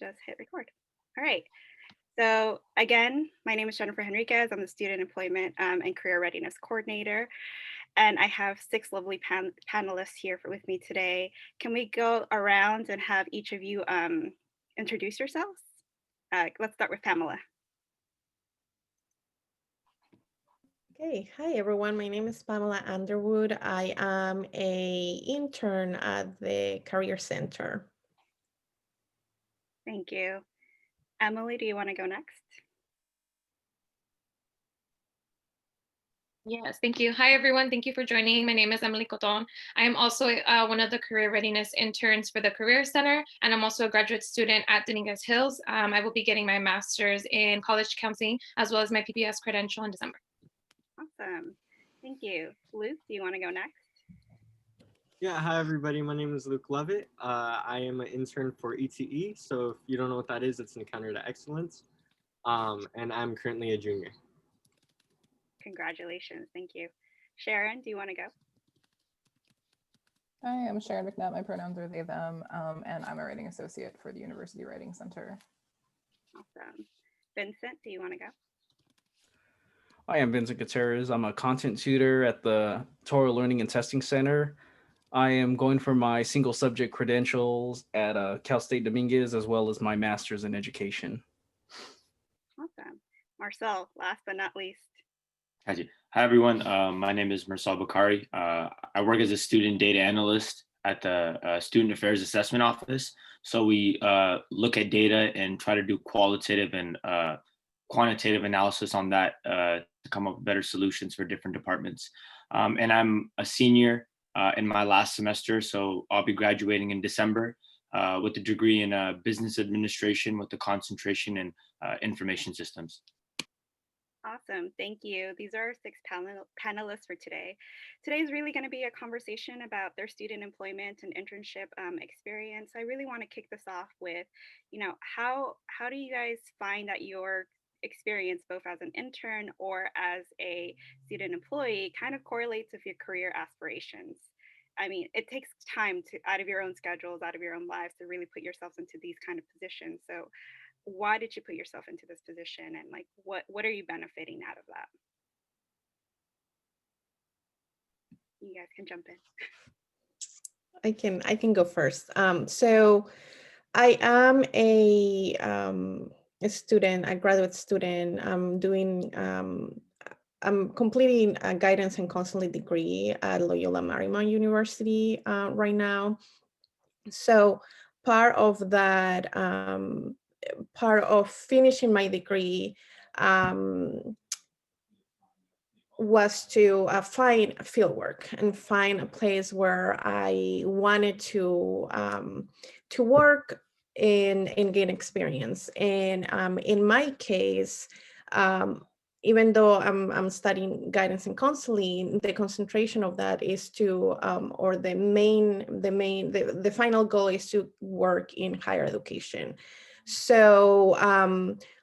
just hit record. All right. So again, my name is Jennifer Henriquez. I'm the Student Employment and Career Readiness Coordinator. And I have 6 lovely panelists here with me today. Can we go around and have each of you introduce yourselves? Let's start with Pamela. Okay, hi everyone. My name is Pamela Underwood. I am an intern at the Career Center. Thank you. Emily, do you want to go next? Yes, thank you. Hi, everyone. Thank you for joining. My name is Emily Coton. I am also one of the career readiness interns for the Career Center, and I'm also a graduate student at Henriquez Hills. I will be getting my master's in college counseling as well as my PPS credential in December. Awesome. Thank you. Luke, do you want to go next? Yeah, hi everybody. My name is Luke Lovett. I am an intern for ETE. So if you don't know what that is, it's an Encounter to Excellence. And I'm currently a junior. Congratulations. Thank you. Sharon, do you want to go? Hi, I'm Sharon Mcnutt. My pronouns are they, them, and I'm a writing associate for the University Writing Center. Awesome. Vincent, do you want to go? Hi, I'm Vincent Gutierrez. I'm a content tutor at the Tutorial Learning and Testing Center. I am going for my single subject credentials at Cal State Dominguez, as well as my master's in education. Awesome. Mursal, last but not least. Hi everyone. My name is Mursal Bokhari. I work as a student data analyst at the Student Affairs Assessment Office. So we look at data and try to do qualitative and quantitative analysis on that to come up with better solutions for different departments. And I'm a senior in my last semester, so I'll be graduating in December with a degree in business administration with a concentration in information systems. Awesome. Thank you. These are our 6 panelists for today. Today is really going to be a conversation about their student employment and internship experience. I really want to kick this off with, how do you guys find that your experience, both as an intern or as a student employee, kind of correlates with your career aspirations? I mean, it takes time out of your own schedules, out of your own lives, to really put yourselves into these kind of positions. So why did you put yourself into this position, and like what are you benefiting out of that? You guys can jump in. I can go first. So I am a student, a graduate student. I'm completing a guidance and counseling degree at Loyola Marymount University right now. So part of that, part of finishing my degree was to find fieldwork and find a place where I wanted to work and gain experience. And in my case, even though I'm studying guidance and counseling, the concentration of that is to, or the final goal is to work in higher education. So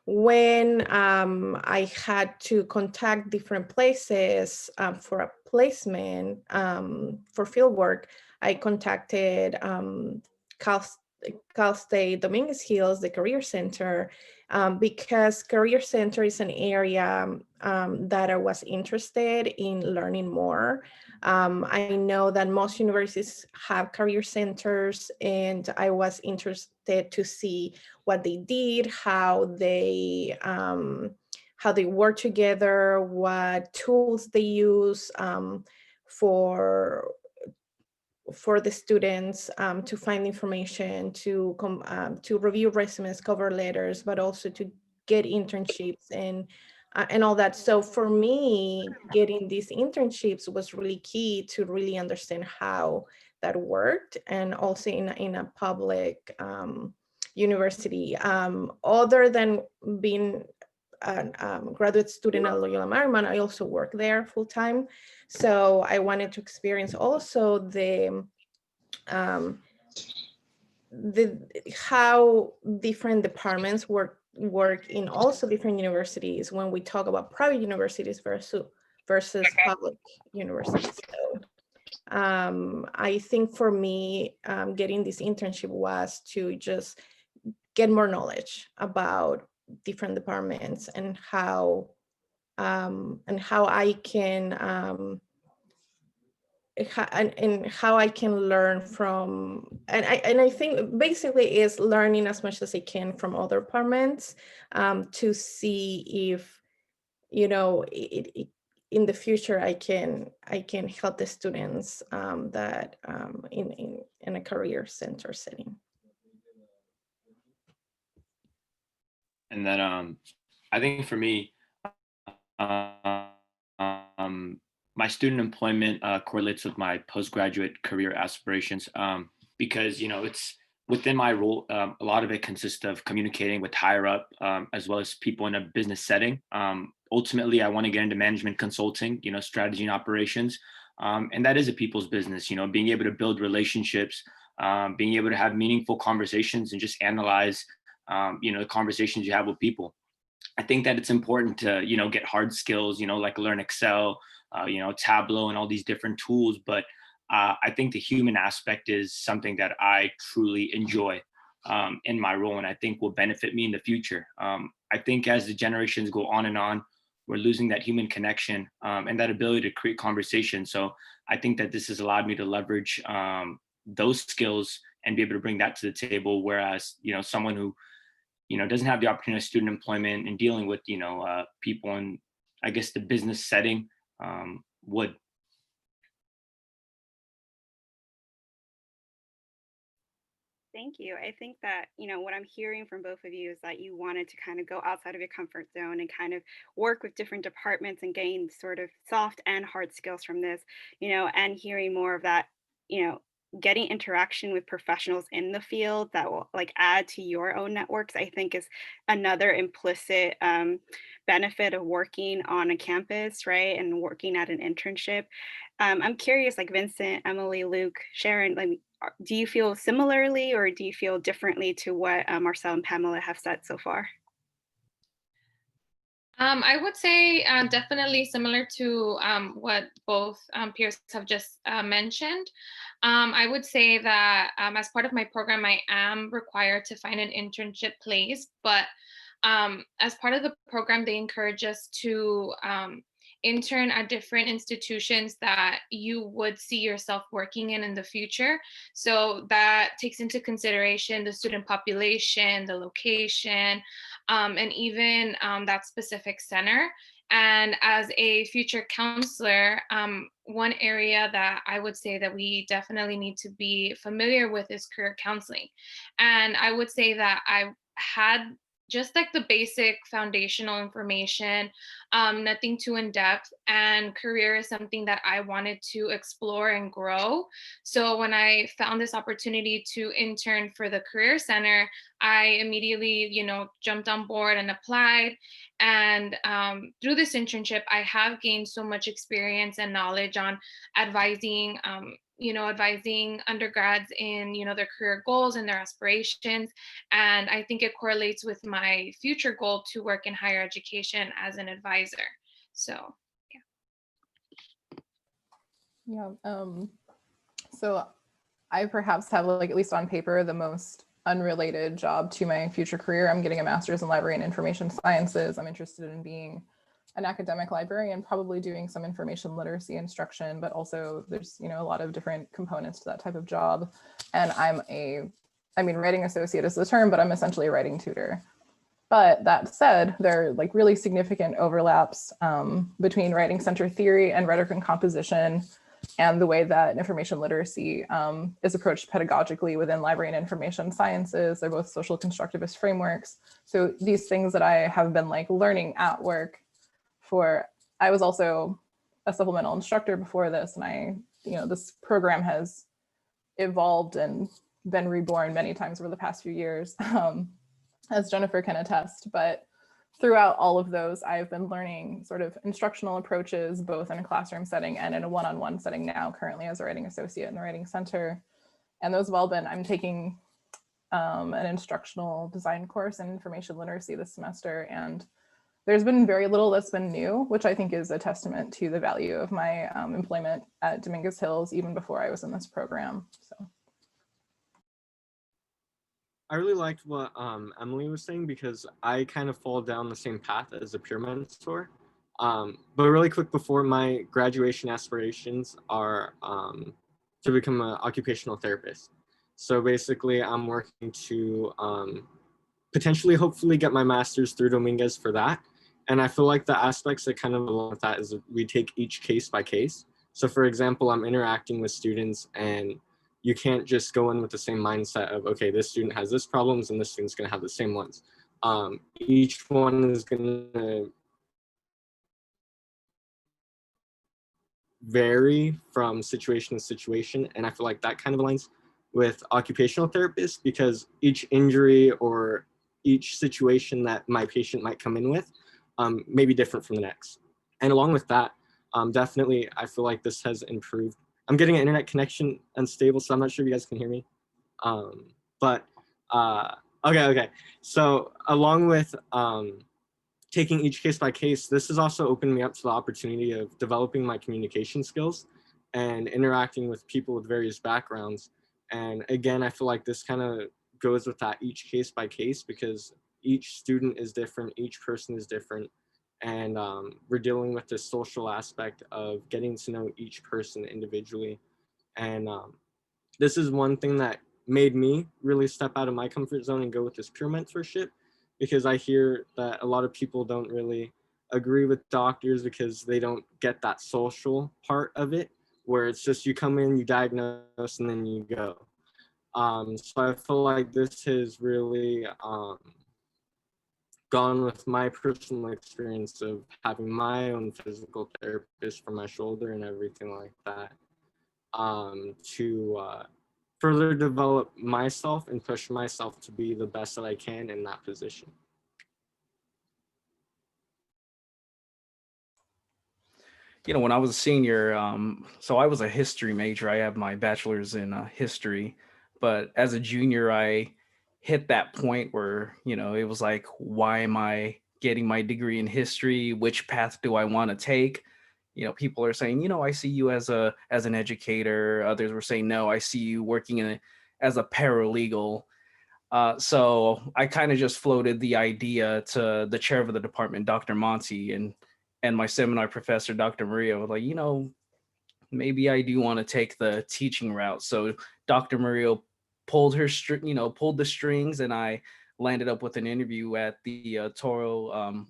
when I had to contact different places for a placement for fieldwork, I contacted Cal State Dominguez Hills, the Career Center, because Career Center is an area that I was interested in learning more. I know that most universities have career centers, and I was interested to see what they did, how they work together, what tools they use for the students to find information, to review resumes, cover letters, but also to get internships and all that. So for me, getting these internships was really key to really understand how that worked, and also in a public university. Other than being a graduate student at Loyola Marymount, I also work there full time. So I wanted to experience also the how different departments work in also different universities when we talk about private universities versus public universities. So I think for me, getting this internship was to just get more knowledge about different departments and how I can and how I can learn from, and I think basically is learning as much as I can from other departments, to see if, you know, in the future I can help the students that in a career center setting. And then I think for me, my student employment correlates with my postgraduate career aspirations, because, you know, it's within my role. A lot of it consists of communicating with higher up, as well as people in a business setting. Ultimately, I want to get into management consulting, you know, strategy and operations. And that is a people's business, you know, being able to build relationships, being able to have meaningful conversations and just analyze, you know, the conversations you have with people. I think that it's important to, you know, get hard skills, you know, like learn Excel, you know, Tableau and all these different tools. But I think the human aspect is something that I truly enjoy in my role, and I think will benefit me in the future. I think as the generations go on, we're losing that human connection and that ability to create conversation. So I think that this has allowed me to leverage those skills and be able to bring that to the table. Whereas, you know, someone who, you know, doesn't have the opportunity of student employment and dealing with, you know, people in, I guess, the business setting would. Thank you. I think that, you know, what I'm hearing from both of you is that you wanted to kind of go outside of your comfort zone and kind of work with different departments and gain sort of soft and hard skills from this, you know, and hearing more of that, you know, getting interaction with professionals in the field that will like add to your own networks, I think is another implicit benefit of working on a campus, right? And working at an internship. I'm curious, like Vincent, Emily, Luke, Sharon, like, do you feel similarly or do you feel differently to what Mursal and Pamela have said so far? I would say definitely similar to what both peers have just mentioned. I would say that as part of my program, I am required to find an internship place, but as part of the program, they encourage us to intern at different institutions that you would see yourself working in the future. So that takes into consideration the student population, the location, and even that specific center. And as a future counselor, one area that I would say that we definitely need to be familiar with is career counseling. And I would say that I had just like the basic foundational information, nothing too in depth. And career is something that I wanted to explore and grow. So when I found this opportunity to intern for the Career Center, I immediately, you know, jumped on board and applied. And through this internship, I have gained so much experience and knowledge on advising, you know, advising undergrads in, you know, their career goals and their aspirations. And I think it correlates with my future goal to work in higher education as an advisor. So, Yeah. So I perhaps have, like, at least on paper, the most unrelated job to my future career. I'm getting a master's in library and information sciences. I'm interested in being an academic librarian, probably doing some information literacy instruction, but also there's, you know, a lot of different components to that type of job. And writing associate is the term, but I'm essentially a writing tutor. But that said, there are like really significant overlaps between writing center theory and rhetoric and composition, and the way that information literacy is approached pedagogically within library and information sciences. They're both social constructivist frameworks. So these things that I have been like learning at work I was also a supplemental instructor before this, and this program has evolved and been reborn many times over the past few years, as Jennifer can attest. But throughout all of those, I've been learning sort of instructional approaches, both in a classroom setting and in a one-on-one setting now, currently as a writing associate in the Writing Center. And those have all been, I'm taking an instructional design course in information literacy this semester, and there's been very little that's been new, which I think is a testament to the value of my employment at Dominguez Hills, even before I was in this program. So. I really liked what Emily was saying because I kind of fall down the same path as a peer mentor. But really quick before, my graduation aspirations are to become an occupational therapist. So basically, I'm working to potentially, hopefully, get my master's through Dominguez for that. And I feel like the aspects that kind of along with that is we take each case by case. So for example, I'm interacting with students and you can't just go in with the same mindset of, okay, this student has this problems and this student's gonna have the same ones. Each one is gonna vary from situation to situation. And I feel like that kind of aligns with occupational therapists because each injury or each situation that my patient might come in with may be different from the next. And along with that, definitely, I feel like this has improved. I'm getting an internet connection unstable, so I'm not sure if you guys can hear me. But okay. So along with taking each case by case, this has also opened me up to the opportunity of developing my communication skills and interacting with people with various backgrounds. And again, I feel like this kind of goes with that each case by case because each student is different, each person is different. And we're dealing with this social aspect of getting to know each person individually. And this is one thing that made me really step out of my comfort zone and go with this peer mentorship because I hear that a lot of people don't really agree with doctors because they don't get that social part of it where it's just you come in, you diagnose, and then you go. So I feel like this has really gone with my personal experience of having my own physical therapist for my shoulder and everything like that to further develop myself and push myself to be the best that I can in that position. You know, when I was a senior, so I was a history major. I have my bachelor's in history, but as a junior, I hit that point where, you know, it was like, why am I getting my degree in history? Which path do I want to take? You know, people are saying, you know, I see you as an educator. Others were saying, no, I see you working as a paralegal. So I kind of just floated the idea to the chair of the department, Dr. Monty, and my seminar professor, Dr. Maria, was like, you know, maybe I do want to take the teaching route. So Dr. Maria pulled pulled the strings, and I landed up with an interview at the Toro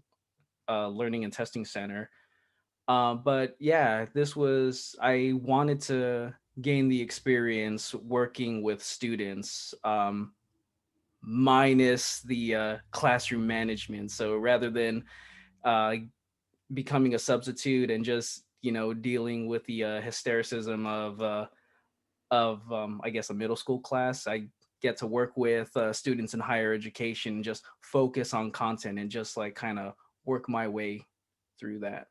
Learning and Testing Center. But yeah, I wanted to gain the experience working with students. Minus the classroom management. So rather than becoming a substitute and just, you know, dealing with the hystericism of I guess a middle school class, I get to work with students in higher education and just focus on content and just like kind of work my way through that.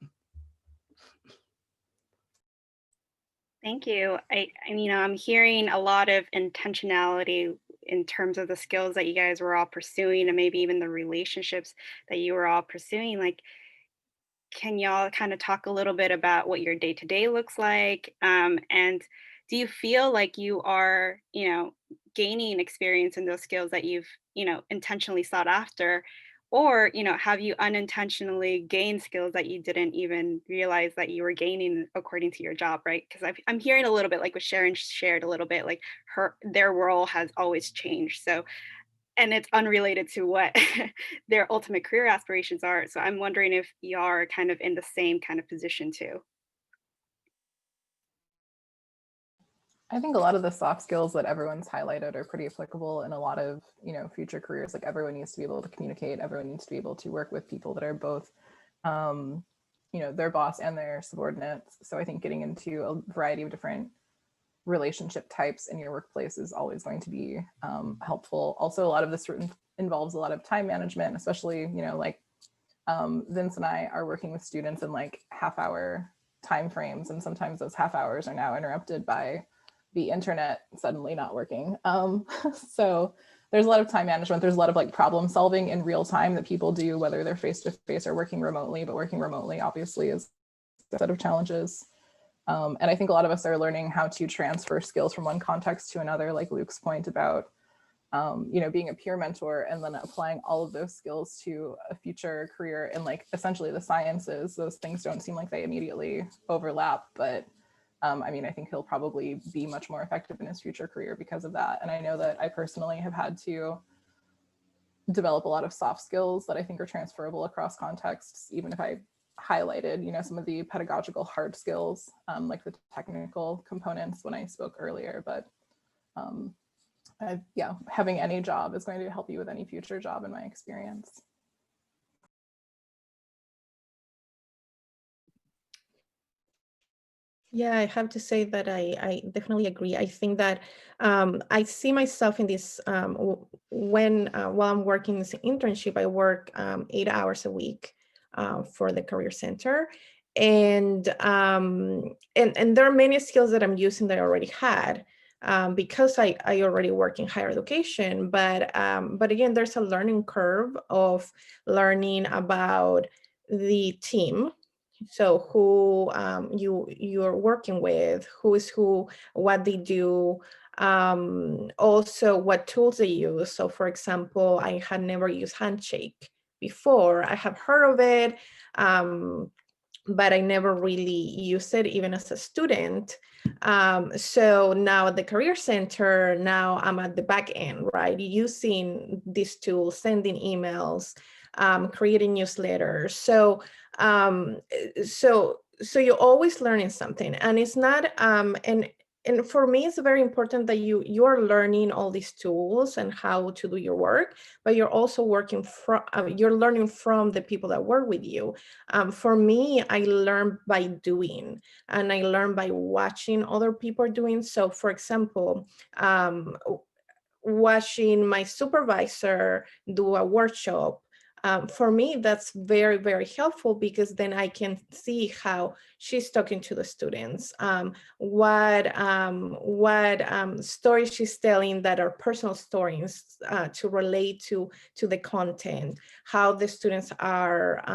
Thank you. I'm hearing a lot of intentionality in terms of the skills that you guys were all pursuing and maybe even the relationships that you were all pursuing. Like, can y'all kind of talk a little bit about what your day to day looks like? And do you feel like you are, gaining experience in those skills that you've, intentionally sought after? Or, have you unintentionally gained skills that you didn't even realize that you were gaining according to your job, right? Because I'm hearing a little bit like what Sharon shared a little bit, like their role has always changed. So, and it's unrelated to what their ultimate career aspirations are. So I'm wondering if you are kind of in the same kind of position too. I think a lot of the soft skills that everyone's highlighted are pretty applicable in a lot of, future careers. Like everyone needs to be able to communicate. Everyone needs to be able to work with people that are both, their boss and their subordinates. So I think getting into a variety of different relationship types in your workplace is always going to be helpful. Also, a lot of this involves a lot of time management, especially, Vince and I are working with students in like half-hour time frames. And sometimes those half hours are now interrupted by the internet suddenly not working. So there's a lot of time management. There's a lot of like problem solving in real time that people do, whether they're face-to-face or working remotely, but working remotely obviously is a set of challenges. And I think a lot of us are learning how to transfer skills from one context to another, like Luke's point about being a peer mentor and then applying all of those skills to a future career in like essentially the sciences. Those things don't seem like they immediately overlap, but I mean, I think he'll probably be much more effective in his future career because of that. And I know that I personally have had to develop a lot of soft skills that I think are transferable across contexts, even if I highlighted, some of the pedagogical hard skills, like the technical components when I spoke earlier. But having any job is going to help you with any future job in my experience. Yeah, I have to say that I definitely agree. I think that I see myself in this while I'm working this internship, I work 8 hours a week for the Career Center. And there are many skills that I'm using that I already had because I already work in higher education. But again, there's a learning curve of learning about the team. So who you're working with, who is who, what they do, also what tools they use. So for example, I had never used Handshake before. I have heard of it, but I never really used it even as a student. So now at the Career Center, now I'm at the back end, right? Using these tools, sending emails, creating newsletters. So you're always learning something, and it's not and for me it's very important that you're learning all these tools and how to do your work, but you're also working from you're learning from the people that work with you. For me, I learn by doing, and I learn by watching other people doing. So for example, watching my supervisor do a workshop, for me, that's very, very helpful because then I can see how she's talking to the students, what stories she's telling that are personal stories to relate to the content, how the students are.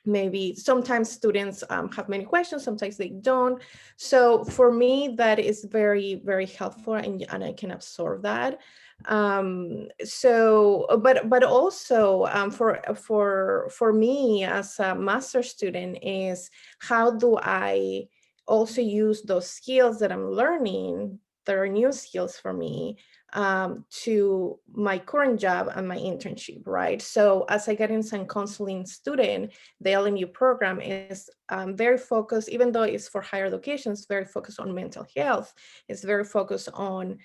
Maybe sometimes students have many questions, sometimes they don't. So for me, that is very, very helpful, and I can absorb that. But also for me as a master student is how do I also use those skills that I'm learning, that are new skills for me, to my current job and my internship, right? So as a guidance and counseling student, the LMU program is very focused, even though it's for higher education, it's very focused on mental health. It's very focused on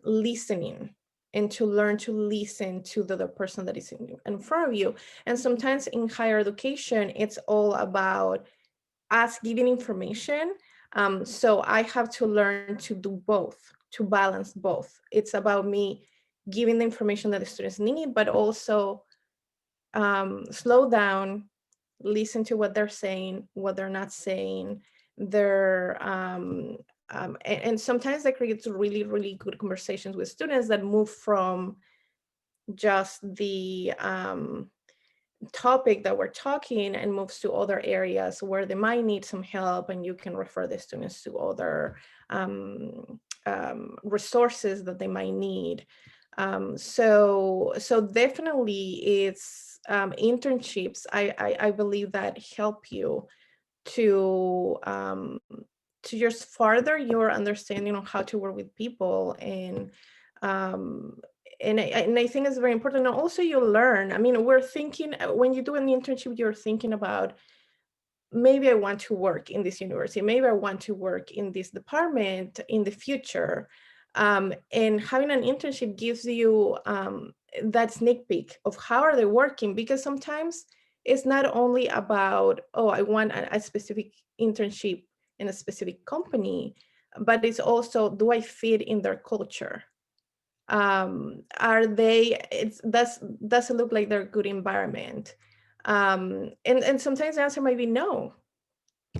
listening, and to learn to listen to the other person that is in front of you. And sometimes in higher education, it's all about us giving information. So I have to learn to do both, to balance both. It's about me giving the information that the students need, but also slow down, listen to what they're saying, what they're not saying. And sometimes that creates really, really good conversations with students that move from just the topic that we're talking and moves to other areas where they might need some help, and you can refer the students to other resources that they might need. So definitely it's internships, I believe, that help you to just further your understanding on how to work with people. And I think it's very important. And also you learn, I mean, we're thinking, when you do an internship, you're thinking about, maybe I want to work in this university, maybe I want to work in this department in the future. And having an internship gives you that sneak peek of how are they working, because sometimes it's not only about, oh, I want a specific internship in a specific company, but it's also, do I fit in their culture? Are they, does it look like they're a good environment? And sometimes the answer might be no.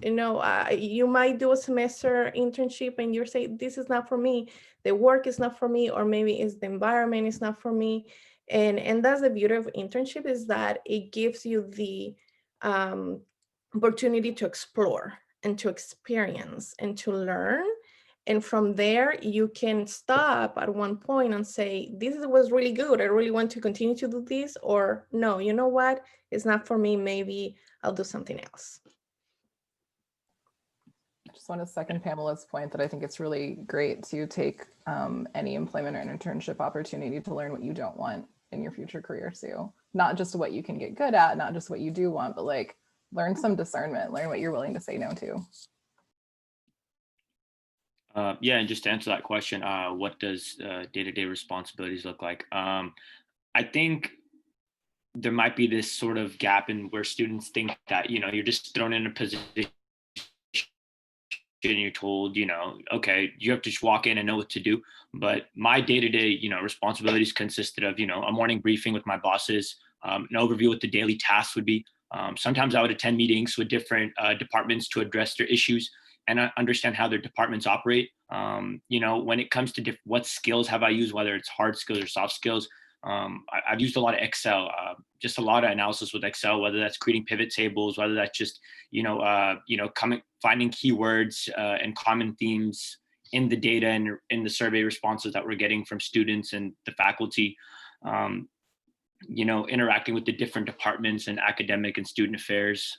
You might do a semester internship and you're saying, this is not for me, the work is not for me, or maybe it's the environment is not for me. And that's the beauty of internship, is that it gives you the opportunity to explore and to experience and to learn. And from there, you can stop at one point and say, this was really good. I really want to continue to do this. Or no, you know what? It's not for me. Maybe I'll do something else. I just want to second Pamela's point that I think it's really great to take any employment or internship opportunity to learn what you don't want in your future career too. Not just what you can get good at, not just what you do want, but like learn some discernment, learn what you're willing to say no to. Yeah, and just to answer that question, what does day-to-day responsibilities look like? I think there might be this sort of gap in where students think that, you're just thrown in a position and you're told, okay, you have to just walk in and know what to do. But my day-to-day, responsibilities consisted of, a morning briefing with my bosses, an overview what the daily tasks would be. Sometimes I would attend meetings with different departments to address their issues and understand how their departments operate. When it comes to what skills have I used, whether it's hard skills or soft skills, I've used a lot of Excel, just a lot of analysis with Excel, whether that's creating pivot tables, whether that's just, finding keywords and common themes in the data and in the survey responses that we're getting from students and the faculty, interacting with the different departments and academic and student affairs.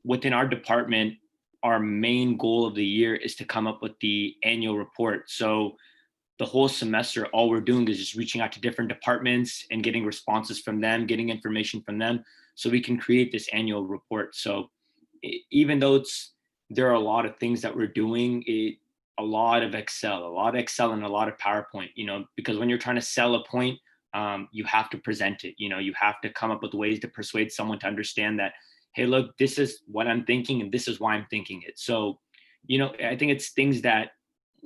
Within our department, our main goal of the year is to come up with the annual report. So the whole semester, all we're doing is just reaching out to different departments and getting responses from them, getting information from them, so we can create this annual report. So even though there are a lot of things that we're doing, a lot of Excel and a lot of PowerPoint, because when you're trying to sell a point, you have to present it, you have to come up with ways to persuade someone to understand that, hey, look, this is what I'm thinking and this is why I'm thinking it. So, I think it's things that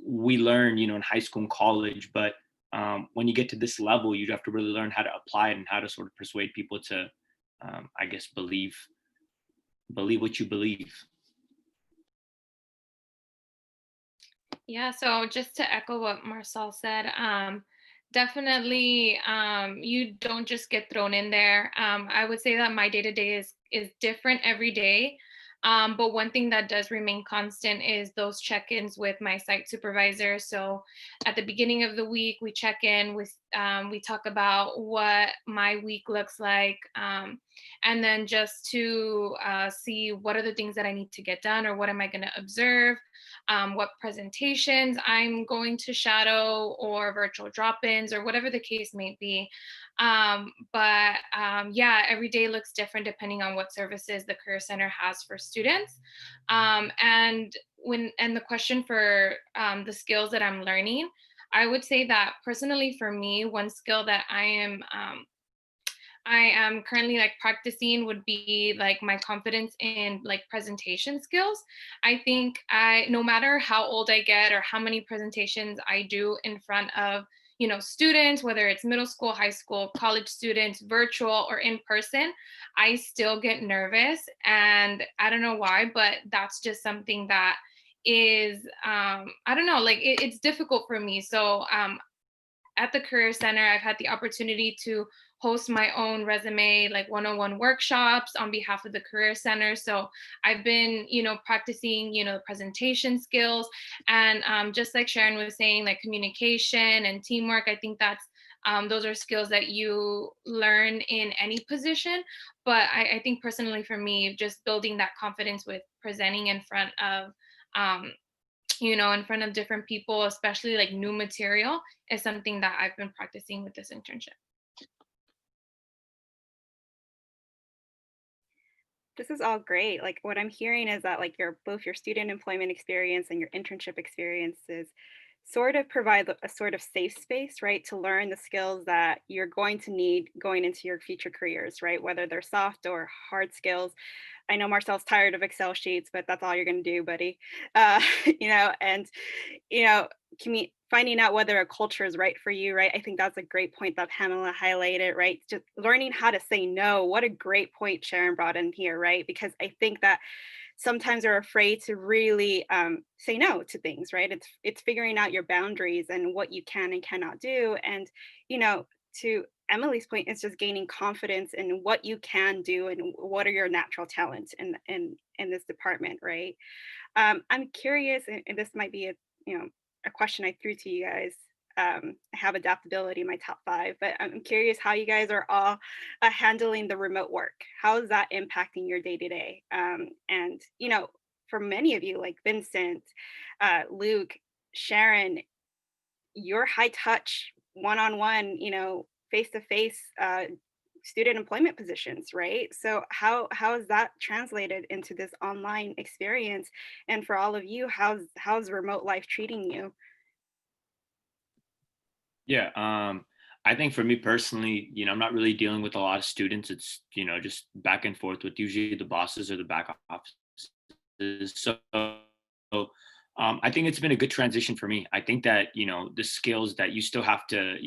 we learn, in high school and college, but when you get to this level, you have to really learn how to apply it and how to sort of persuade people to, I guess, believe what you believe. Yeah, so just to echo what Mursal said, definitely you don't just get thrown in there. I would say that my day-to-day is different every day. But one thing that does remain constant is those check-ins with my site supervisor. So at the beginning of the week, we check in with, we talk about what my week looks like. And then just to see what are the things that I need to get done or what am I going to observe, what presentations I'm going to shadow or virtual drop-ins or whatever the case may be. Yeah, every day looks different depending on what services the Career Center has for students. And the question for the skills that I'm learning, I would say that personally for me, one skill that I am currently like practicing would be like my confidence in like presentation skills. I think no matter how old I get or how many presentations I do in front of students, whether it's middle school, high school, college students, virtual or in person, I still get nervous. And I don't know why, but that's just something that is, I don't know, like it's difficult for me. So at the Career Center, I've had the opportunity to host my own resume, like one-on-one workshops on behalf of the Career Center. So I've been, practicing, the presentation skills. And just like Sharon was saying, like communication and teamwork, I think that's, those are skills that you learn in any position. But I think personally for me, just building that confidence with presenting in front of, in front of different people, especially like new material, is something that I've been practicing with this internship. This is all great. Like what I'm hearing is that like both your student employment experience and your internship experiences sort of provide a sort of safe space, right, to learn the skills that you're going to need going into your future careers, right, whether they're soft or hard skills. I know Marcel's tired of Excel sheets, but that's all you're going to do, buddy. And finding out whether a culture is right for you, right? I think that's a great point that Pamela highlighted, right? Just learning how to say no. What a great point Sharon brought in here, right? Because I think that sometimes are afraid to really say no to things, right? It's figuring out your boundaries and what you can and cannot do. And, to Emily's point, it's just gaining confidence in what you can do and what are your natural talents in this department, right? I'm curious, and this might be a question I threw to you guys. I have adaptability in my top 5, but I'm curious how you guys are all handling the remote work. How is that impacting your day to day? And for many of you, like Vincent, Luke, Sharon, your high touch, one-on-one, face-to-face student employment positions, right? So how is that translated into this online experience? And for all of you, how's remote life treating you? Yeah, I think for me personally, I'm not really dealing with a lot of students. It's, just back and forth with usually the bosses or the back offices. So I think it's been a good transition for me. I think that, the skills that you still have to,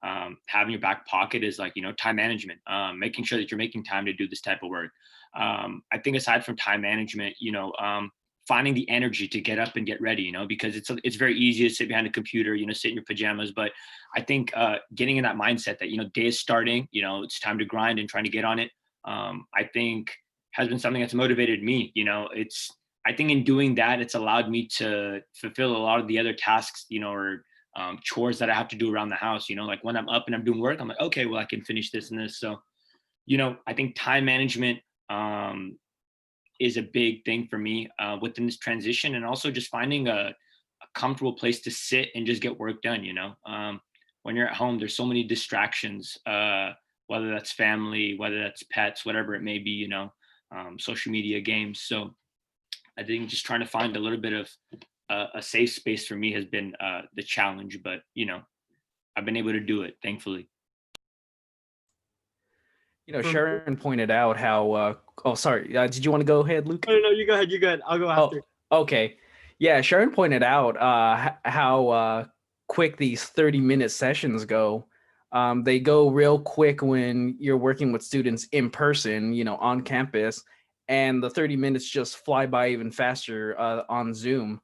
have in your back pocket is like, time management, making sure that you're making time to do this type of work. I think aside from time management, finding the energy to get up and get ready, because it's very easy to sit behind a computer, sit in your pajamas. But I think getting in that mindset that, day is starting, it's time to grind and trying to get on it, I think has been something that's motivated me. I think in doing that, it's allowed me to fulfill a lot of the other tasks, or chores that I have to do around the house, like when I'm up and I'm doing work, I'm like, okay, well, I can finish this and this. So, I think time management, is a big thing for me within this transition, and also just finding a comfortable place to sit and just get work done. When you're at home, there's so many distractions, whether that's family, whether that's pets, whatever it may be, social media, games. So I think just trying to find a little bit of a safe space for me has been the challenge, but I've been able to do it, thankfully. Sharon pointed out how, oh, sorry. Did you want to go ahead, Luke? No, you go ahead. You go ahead. I'll go after. Oh, okay. Yeah, Sharon pointed out how quick these 30-minute sessions go. They go real quick when you're working with students in person, on campus, and the 30 minutes just fly by even faster on Zoom.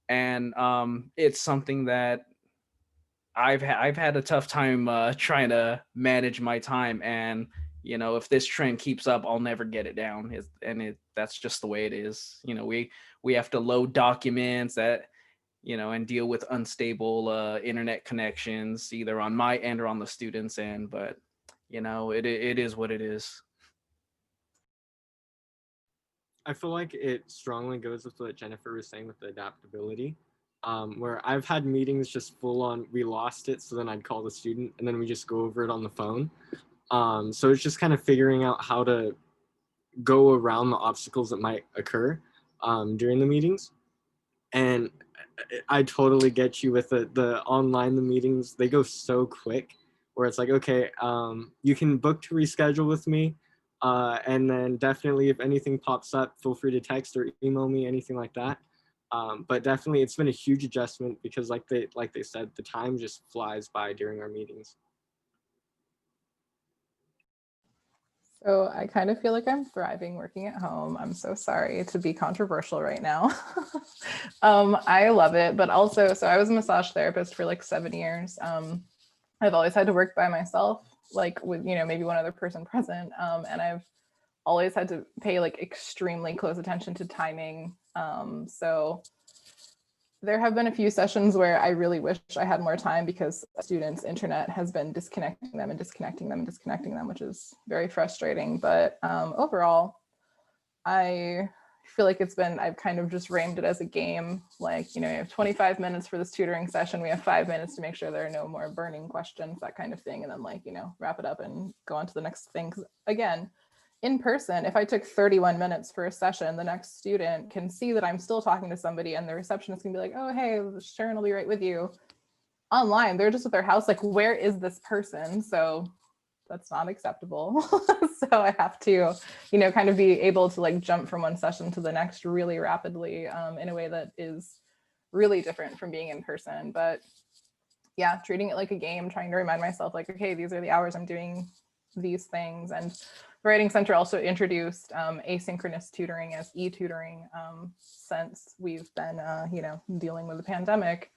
And it's something that I've had a tough time trying to manage my time, and if this trend keeps up, I'll never get it down. That's just the way it is. We have to load documents that and deal with unstable internet connections, either on my end or on the students' end. But it is what it is. I feel like it strongly goes with what Jennifer was saying with the adaptability. Where I've had meetings just full on, we lost it, so then I'd call the student and then we just go over it on the phone. So it's just kind of figuring out how to go around the obstacles that might occur during the meetings. And I totally get you with the online, the meetings, they go so quick where it's like, okay, you can book to reschedule with me. And then definitely if anything pops up, feel free to text or email me, anything like that. But definitely it's been a huge adjustment because like they said, the time just flies by during our meetings. So I kind of feel like I'm thriving working at home. I'm so sorry to be controversial right now. I love it, but also, so I was a massage therapist for like 7 years. I've always had to work by myself, like with, maybe one other person present. And I've always had to pay like extremely close attention to timing. So there have been a few sessions where I really wish I had more time because students' internet has been disconnecting them, which is very frustrating. But overall, I feel like I've kind of just framed it as a game. Like, you have 25 minutes for this tutoring session. We have 5 minutes to make sure there are no more burning questions, that kind of thing. And then wrap it up and go on to the next thing. 'Cause again, in person, if I took 31 minutes for a session, the next student can see that I'm still talking to somebody and the receptionist can be like, oh, hey, Sharon will be right with you. Online, they're just at their house, like, where is this person? So that's not acceptable. So I have to, kind of be able to like jump from one session to the next really rapidly in a way that is really different from being in person. But yeah, treating it like a game, trying to remind myself like, okay, these are the hours I'm doing these things. And the Writing Center also introduced asynchronous tutoring as e-tutoring since we've been, dealing with the pandemic.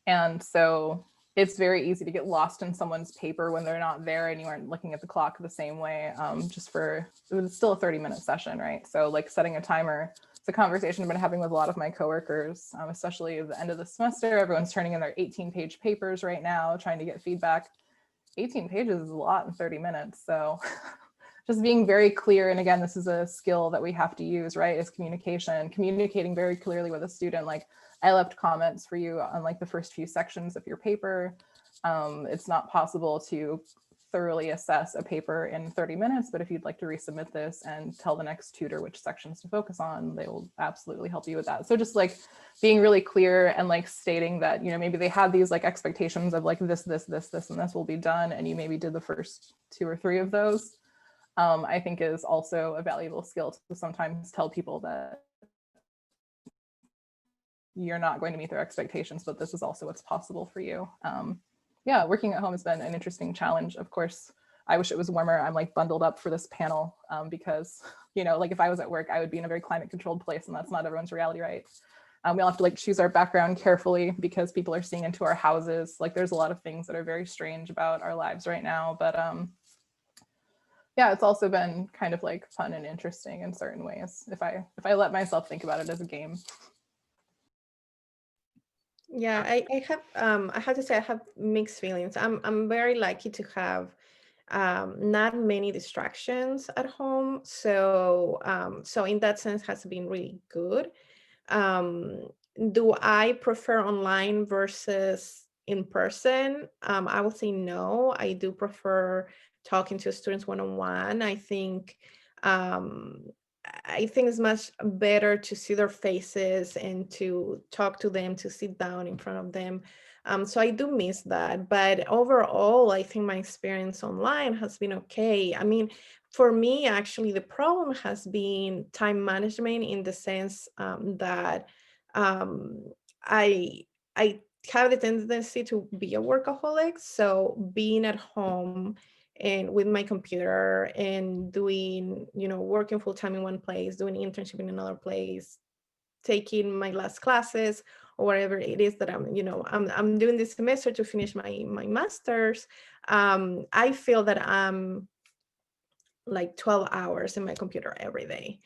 And so it's very easy to get lost in someone's paper when they're not there and you aren't looking at the clock the same way, it was still a 30-minute session, right? So like setting a timer it's a conversation I've been having with a lot of my coworkers, especially at the end of the semester. Everyone's turning in their 18-page papers right now, trying to get feedback. 18 pages is a lot in 30 minutes. So just being very clear. And again, this is a skill that we have to use, right? Is communication, communicating very clearly with a student. Like, I left comments for you on like the first few sections of your paper. It's not possible to thoroughly assess a paper in 30 minutes, but if you'd like to resubmit this and tell the next tutor which sections to focus on, they will absolutely help you with that. So just like being really clear and like stating that, you know, maybe they had these like expectations of like this, and this will be done, and you maybe did the first 2 or 3 of those, I think is also a valuable skill to sometimes tell people that you're not going to meet their expectations, but this is also what's possible for you. Yeah, working at home has been an interesting challenge. Of course, I wish it was warmer. I'm like bundled up for this panel because, you know, like if I was at work, I would be in a very climate controlled place, and that's not everyone's reality, right? We all have to like choose our background carefully because people are seeing into our houses. Like there's a lot of things that are very strange about our lives right now, but yeah, it's also been kind of like fun and interesting in certain ways if I let myself think about it as a game. Yeah, I have to say I have mixed feelings. I'm very lucky to have not many distractions at home. So so in that sense has been really good. Um, do I prefer online versus in person? I would say no. I do prefer talking to students one-on-one. I think it's much better to see their faces and to talk to them, to sit down in front of them. So I do miss that. But overall, I think my experience online has been okay. I mean, for me, actually, the problem has been time management in the sense that um, I have the tendency to be a workaholic. So being at home and with my computer and doing, you know, working full time in one place, doing internship in another place, taking my last classes or whatever it is that I'm doing this semester to finish my master's. I feel that I'm like 12 hours in my computer every day.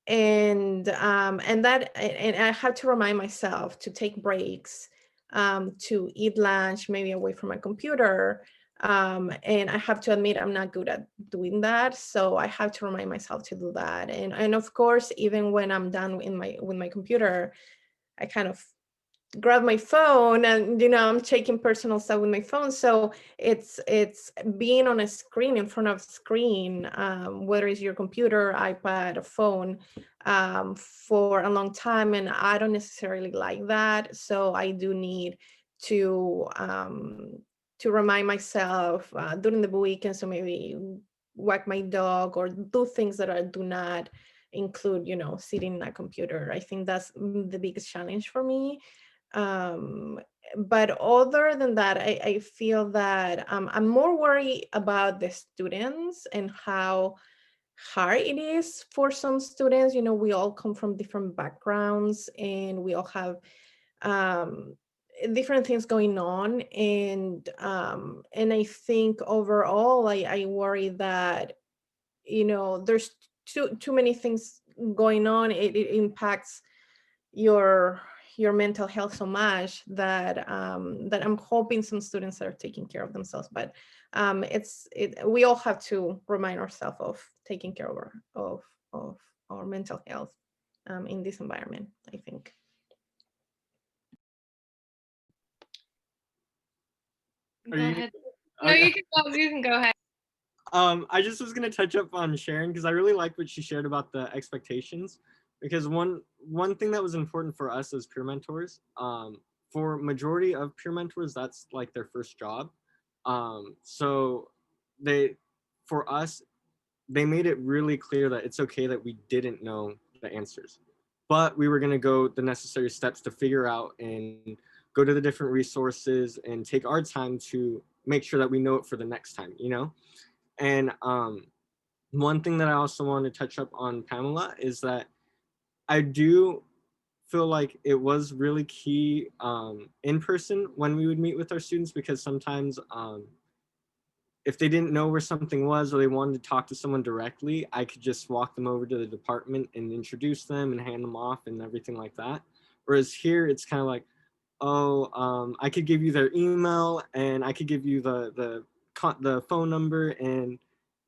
And I have to remind myself to take breaks, to eat lunch, maybe away from my computer. And I have to admit I'm not good at doing that. So I have to remind myself to do that. And of course, even when I'm done with my computer, I kind of grab my phone and I'm taking personal stuff with my phone. So it's being on a screen, in front of a screen, whether it's your computer, iPad, or phone, for a long time, and I don't necessarily like that. So I do need to remind myself during the weekend, so maybe walk my dog or do things that do not include sitting in a computer. I think that's the biggest challenge for me. But other than that, I feel that I'm more worried about the students and how hard it is for some students. We all come from different backgrounds and we all have different things going on. And I think overall, I worry that, there's too many things going on. It impacts your mental health so much that that I'm hoping some students are taking care of themselves. But we all have to remind ourselves of taking care of our mental health in this environment, I think. Go ahead. No, you can go ahead. I just was going to touch up on Sharon because I really like what she shared about the expectations, because one thing that was important for us as peer mentors, for majority of peer mentors, that's like their first job. So for us, they made it really clear that it's okay that we didn't know the answers, but we were going to go the necessary steps to figure out and go to the different resources and take our time to make sure that we know it for the next time, And one thing that I also want to touch up on, Pamela, is that I do feel like it was really key in person when we would meet with our students, because sometimes if they didn't know where something was or they wanted to talk to someone directly, I could just walk them over to the department and introduce them and hand them off and everything like that. Whereas here, it's kind of like, oh, I could give you their email and I could give you the phone number, and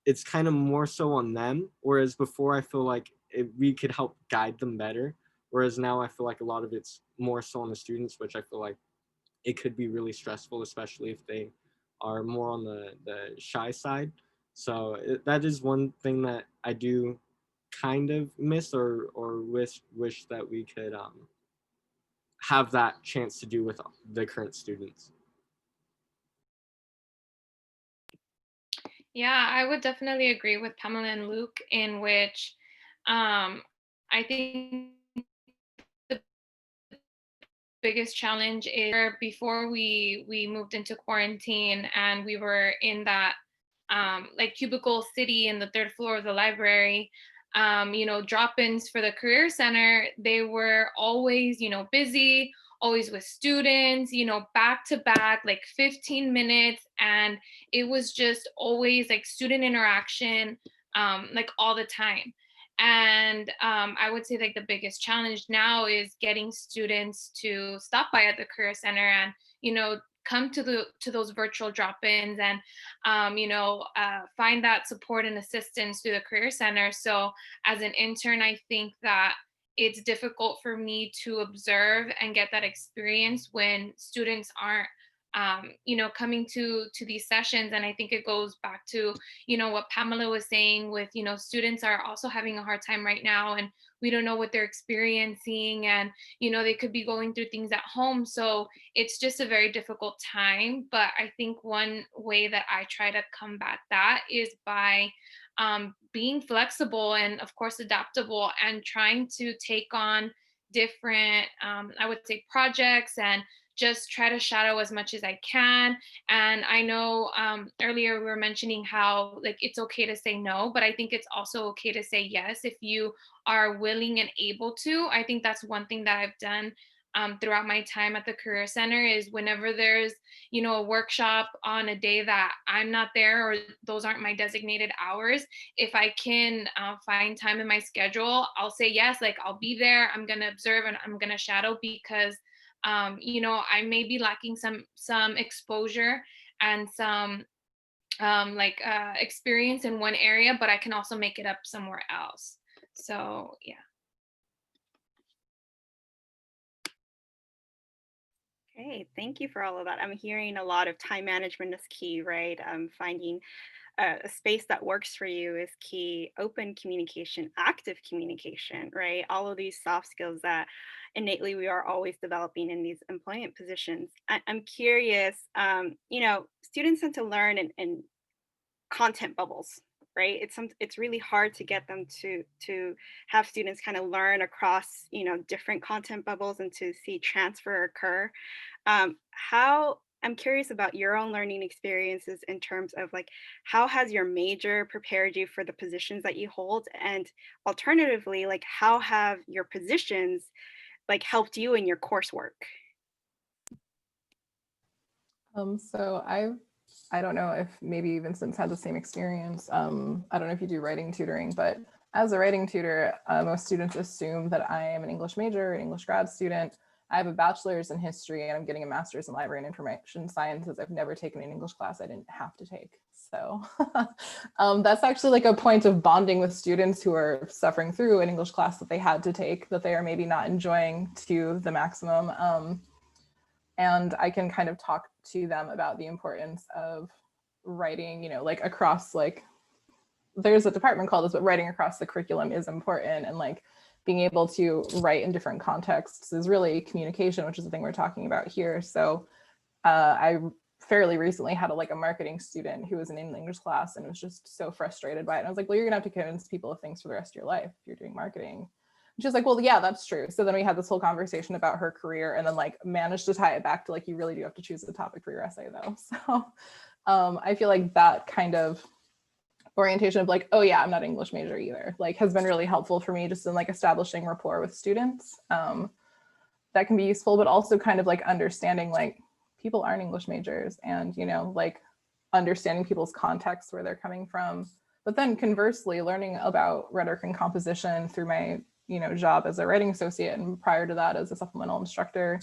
it's kind of more so on them. Whereas before, I feel like we could help guide them better. Whereas now I feel like a lot of it's more so on the students, which I feel like it could be really stressful, especially if they are more on the shy side. So that is one thing that I do kind of miss or wish that we could have that chance to do with the current students. Yeah, I would definitely agree with Pamela and Luke, in which I think the biggest challenge is before we moved into quarantine and we were in that like cubicle city in the third floor of the library. Drop-ins for the career center, they were always, busy, always with students, back to back, like 15 minutes. And it was just always like student interaction, like all the time. And I would say like the biggest challenge now is getting students to stop by at the career center and, come to those virtual drop-ins and find that support and assistance through the career center. So as an intern, I think that it's difficult for me to observe and get that experience when students aren't coming to these sessions. And I think it goes back to what Pamela was saying with students are also having a hard time right now, and we don't know what they're experiencing, and they could be going through things at home. So it's just a very difficult time. But I think one way that I try to combat that is by being flexible and of course adaptable, and trying to take on different I would say projects, and just try to shadow as much as I can. And I know earlier we were mentioning how like it's okay to say no, but I think it's also okay to say yes if you are willing and able to. I think that's one thing that I've done throughout my time at the Career Center is whenever there's, a workshop on a day that I'm not there or those aren't my designated hours, if I can find time in my schedule, I'll say yes, like I'll be there, I'm going to observe and I'm going to shadow, because I may be lacking some exposure and some experience in one area, but I can also make it up somewhere else. So yeah. Okay, thank you for all of that. I'm hearing a lot of time management is key, right? Finding a space that works for you is key. Open communication, active communication, right? All of these soft skills that innately we are always developing in these employment positions. I'm curious, students tend to learn in content bubbles, right? It's really hard to get them to have students kind of learn across different content bubbles and to see transfer occur. How I'm curious about your own learning experiences in terms of like how has your major prepared you for the positions that you hold, and alternatively, like how have your positions like helped you in your coursework? So I don't know if maybe Vincent's had the same experience. I don't know if you do writing tutoring, but as a writing tutor, most students assume that I am an English major, an English grad student. I have a bachelor's in history and I'm getting a master's in library and information sciences. I've never taken an English class I didn't have to take. So that's actually like a point of bonding with students who are suffering through an English class that they had to take, that they are maybe not enjoying to the maximum. And I can kind of talk to them about the importance of writing, like across, like there's a department called this, but writing across the curriculum is important. And like being able to write in different contexts is really communication, which is the thing we're talking about here. So I fairly recently had a marketing student who was in an English class and was just so frustrated by it. And I was like, well, you're gonna have to convince people of things for the rest of your life if you're doing marketing. And she was like, well, yeah, that's true. So then we had this whole conversation about her career and then managed to tie it back to you really do have to choose a topic for your essay though. So I feel like that kind of orientation of oh yeah, I'm not an English major either, has been really helpful for me just in establishing rapport with students. That can be useful, but also kind of understanding people aren't English majors, and understanding people's context, where they're coming from. But then conversely, learning about rhetoric and composition through my job as a writing associate, and prior to that as a supplemental instructor,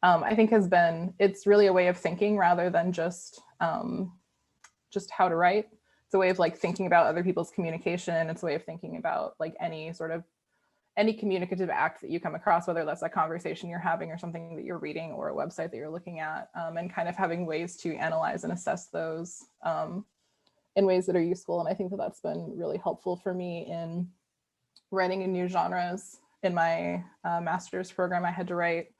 I think it's really a way of thinking rather than just how to write. It's a way of like thinking about other people's communication. It's a way of thinking about like any communicative act that you come across, whether that's a conversation you're having or something that you're reading or a website that you're looking at, and kind of having ways to analyze and assess those in ways that are useful. And I think that that's been really helpful for me in writing in new genres. In my master's program, I had to write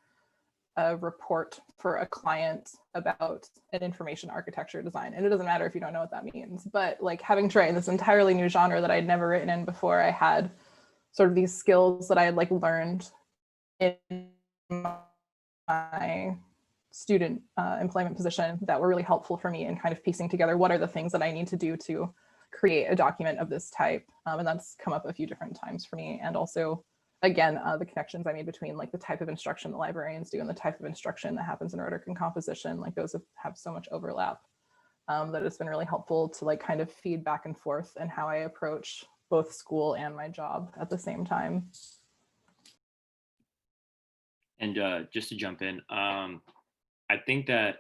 a report for a client about an information architecture design. And it doesn't matter if you don't know what that means, but like having to write in this entirely new genre that I'd never written in before, I had sort of these skills that I had like learned in my student employment position that were really helpful for me in kind of piecing together what are the things that I need to do to create a document of this type. And that's come up a few different times for me. And also, again, the connections I made between like the type of instruction that librarians do and the type of instruction that happens in rhetoric and composition, like those have so much overlap that it's been really helpful to like kind of feed back and forth and how I approach both school and my job at the same time. And just to jump in, I think that,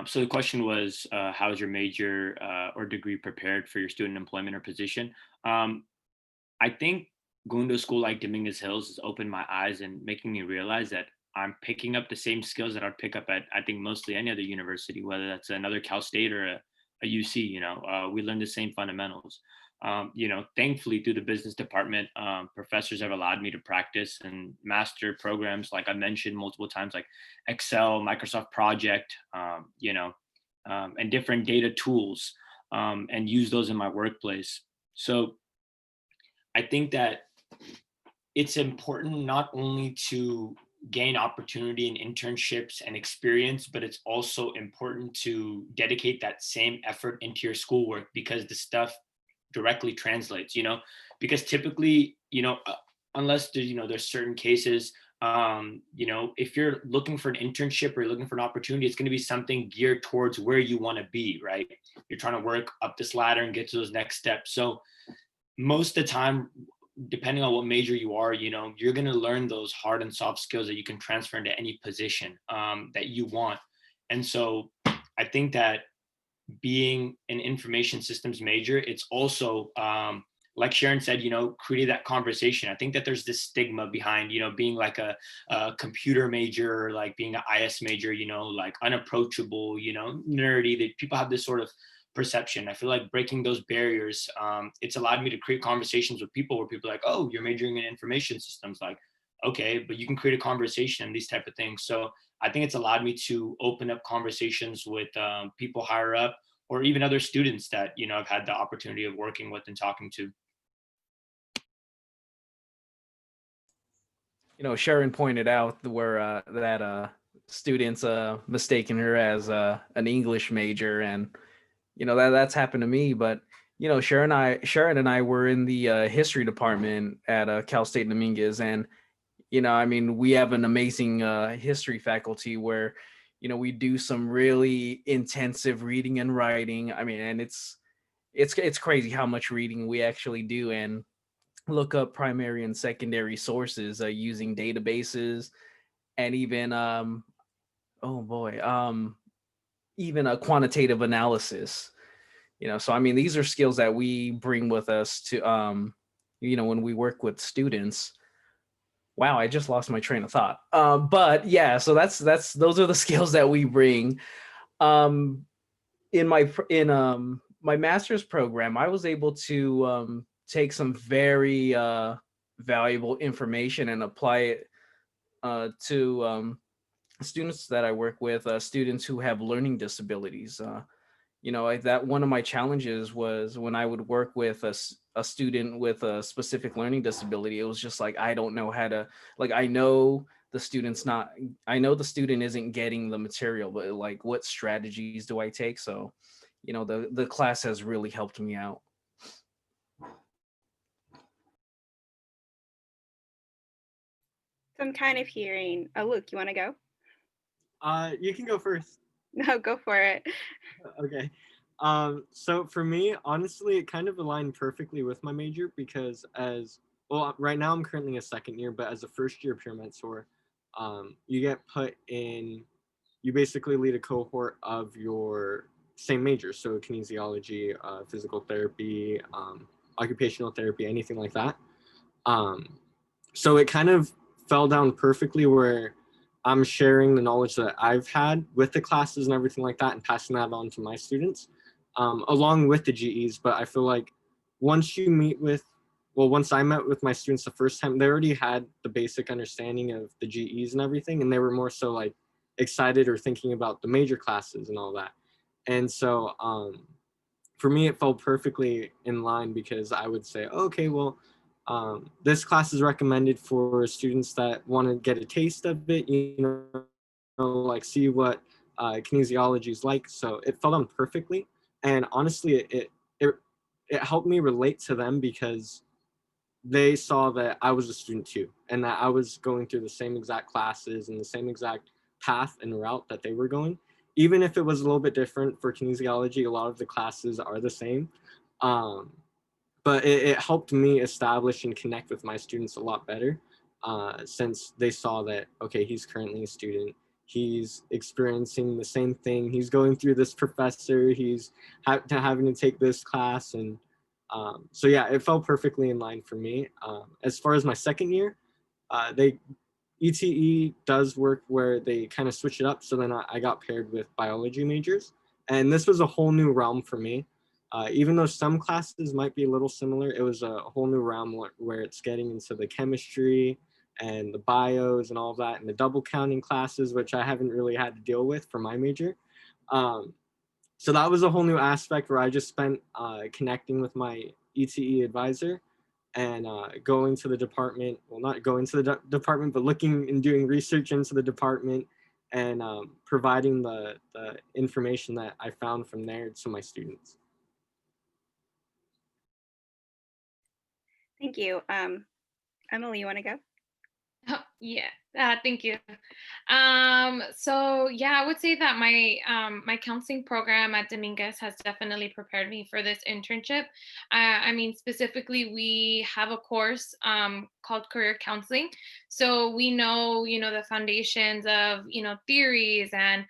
so the question was, how is your major or degree prepared for your student employment or position? I think going to a school like Dominguez Hills has opened my eyes and making me realize that I'm picking up the same skills that I'd pick up at, I think, mostly any other university, whether that's another Cal State or a UC. We learn the same fundamentals. Thankfully, through the business department, professors have allowed me to practice and master programs, like I mentioned multiple times, like Excel, Microsoft Project, and different data tools, and use those in my workplace. So I think that it's important not only to gain opportunity in internships and experience, but it's also important to dedicate that same effort into your schoolwork, because the stuff directly translates, because typically, unless there's certain cases, if you're looking for an internship or you're looking for an opportunity, it's going to be something geared towards where you want to be, right? You're trying to work up this ladder and get to those next steps. So most of the time, depending on what major you are, you're going to learn those hard and soft skills that you can transfer into any position that you want. And so I think that being an information systems major, it's also, like Sharon said, create that conversation. I think that there's this stigma behind, being like a computer major, or like being an IS major, like unapproachable, nerdy, that people have this sort of perception. I feel like breaking those barriers, it's allowed me to create conversations with people where people are like, oh, you're majoring in information systems. Like, okay, but you can create a conversation and these type of things. So I think it's allowed me to open up conversations with people higher up, or even other students that, I've had the opportunity of working with and talking to. Sharon pointed out where that students mistaken her as an English major, and that's happened to me. But Sharon and I were in the history department at Cal State Dominguez, and we have an amazing history faculty where we do some really intensive reading and writing. And it's crazy how much reading we actually do, and look up primary and secondary sources using databases, and even even a quantitative analysis. So these are skills that we bring with us to when we work with students. Wow, I just lost my train of thought. But yeah, so those are the skills that we bring. In my master's program, I was able to take some very valuable information and apply it to students that I work with, students who have learning disabilities. That one of my challenges was when I would work with a student with a specific learning disability. It was just like, I don't know how to, like, I know the student isn't getting the material, but like, what strategies do I take? So, the class has really helped me out. So I'm kind of hearing, oh, Luke, you want to go? You can go first. No, go for it. Okay. So for me, honestly, it kind of aligned perfectly with my major because right now I'm currently a second year, but as a first year peer mentor, you get put in, you basically lead a cohort of your same major. So kinesiology, physical therapy, occupational therapy, anything like that. So it kind of fell down perfectly where I'm sharing the knowledge that I've had with the classes and everything like that and passing that on to my students, along with the GEs. But I feel like once you meet with, once I met with my students the first time, they already had the basic understanding of the GEs and everything. And they were more so like excited or thinking about the major classes and all that. And so for me, it fell perfectly in line because I would say, okay, well, this class is recommended for students that want to get a taste of it, like see what kinesiology is like. So it fell down perfectly. And honestly, it helped me relate to them because they saw that I was a student too, and that I was going through the same exact classes and the same exact path and route that they were going. Even if it was a little bit different for kinesiology, a lot of the classes are the same. But it helped me establish and connect with my students a lot better since they saw that, okay, he's currently a student. He's experiencing the same thing. He's going through this professor. He's having to take this class. And so, yeah, it fell perfectly in line for me. As far as my second year, ETE does work where they kind of switch it up. So then I got paired with biology majors. And this was a whole new realm for me. Even though some classes might be a little similar, it was a whole new realm where it's getting into the chemistry and the bios and all that, and the double counting classes, which I haven't really had to deal with for my major. So that was a whole new aspect where I just spent connecting with my ETE advisor and going to the department, well, not going to the department, but looking and doing research into the department and providing the information that I found from there to my students. Thank you. Emily, you want to go? Oh, yeah, thank you. So yeah, I would say that my counseling program at Dominguez has definitely prepared me for this internship. I mean, specifically, we have a course called career counseling. So we know, the foundations of, theories and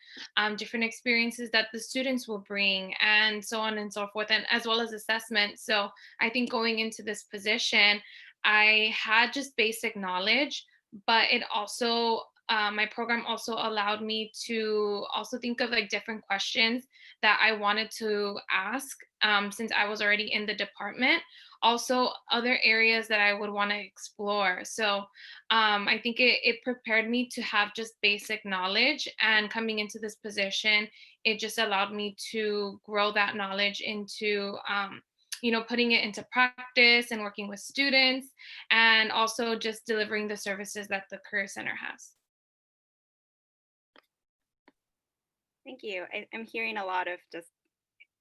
different experiences that the students will bring, and so on and so forth, and as well as assessment. So I think going into this position, I had just basic knowledge, but it also my program also allowed me to also think of like different questions that I wanted to ask since I was already in the department. Also, other areas that I would want to explore. So I think it prepared me to have just basic knowledge, and coming into this position, it just allowed me to grow that knowledge into putting it into practice and working with students, and also just delivering the services that the Career Center has. Thank you. I'm hearing a lot of just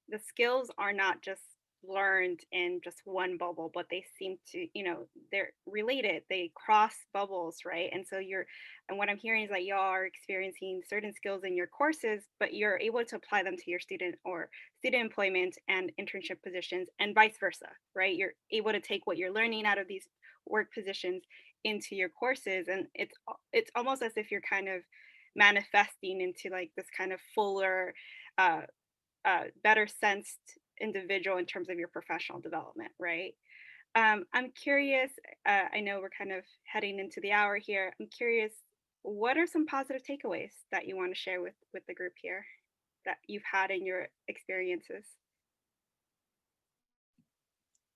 the skills are not just learned in just one bubble, but they seem to, they're related. They cross bubbles, right? And so and what I'm hearing is that y'all are experiencing certain skills in your courses, but you're able to apply them to your student employment and internship positions, and vice versa, right? You're able to take what you're learning out of these work positions into your courses, and it's almost as if you're kind of manifesting into like this kind of fuller better sensed individual in terms of your professional development, right? I'm curious, I know we're kind of heading into the hour here. I'm curious, what are some positive takeaways that you want to share with the group here that you've had in your experiences?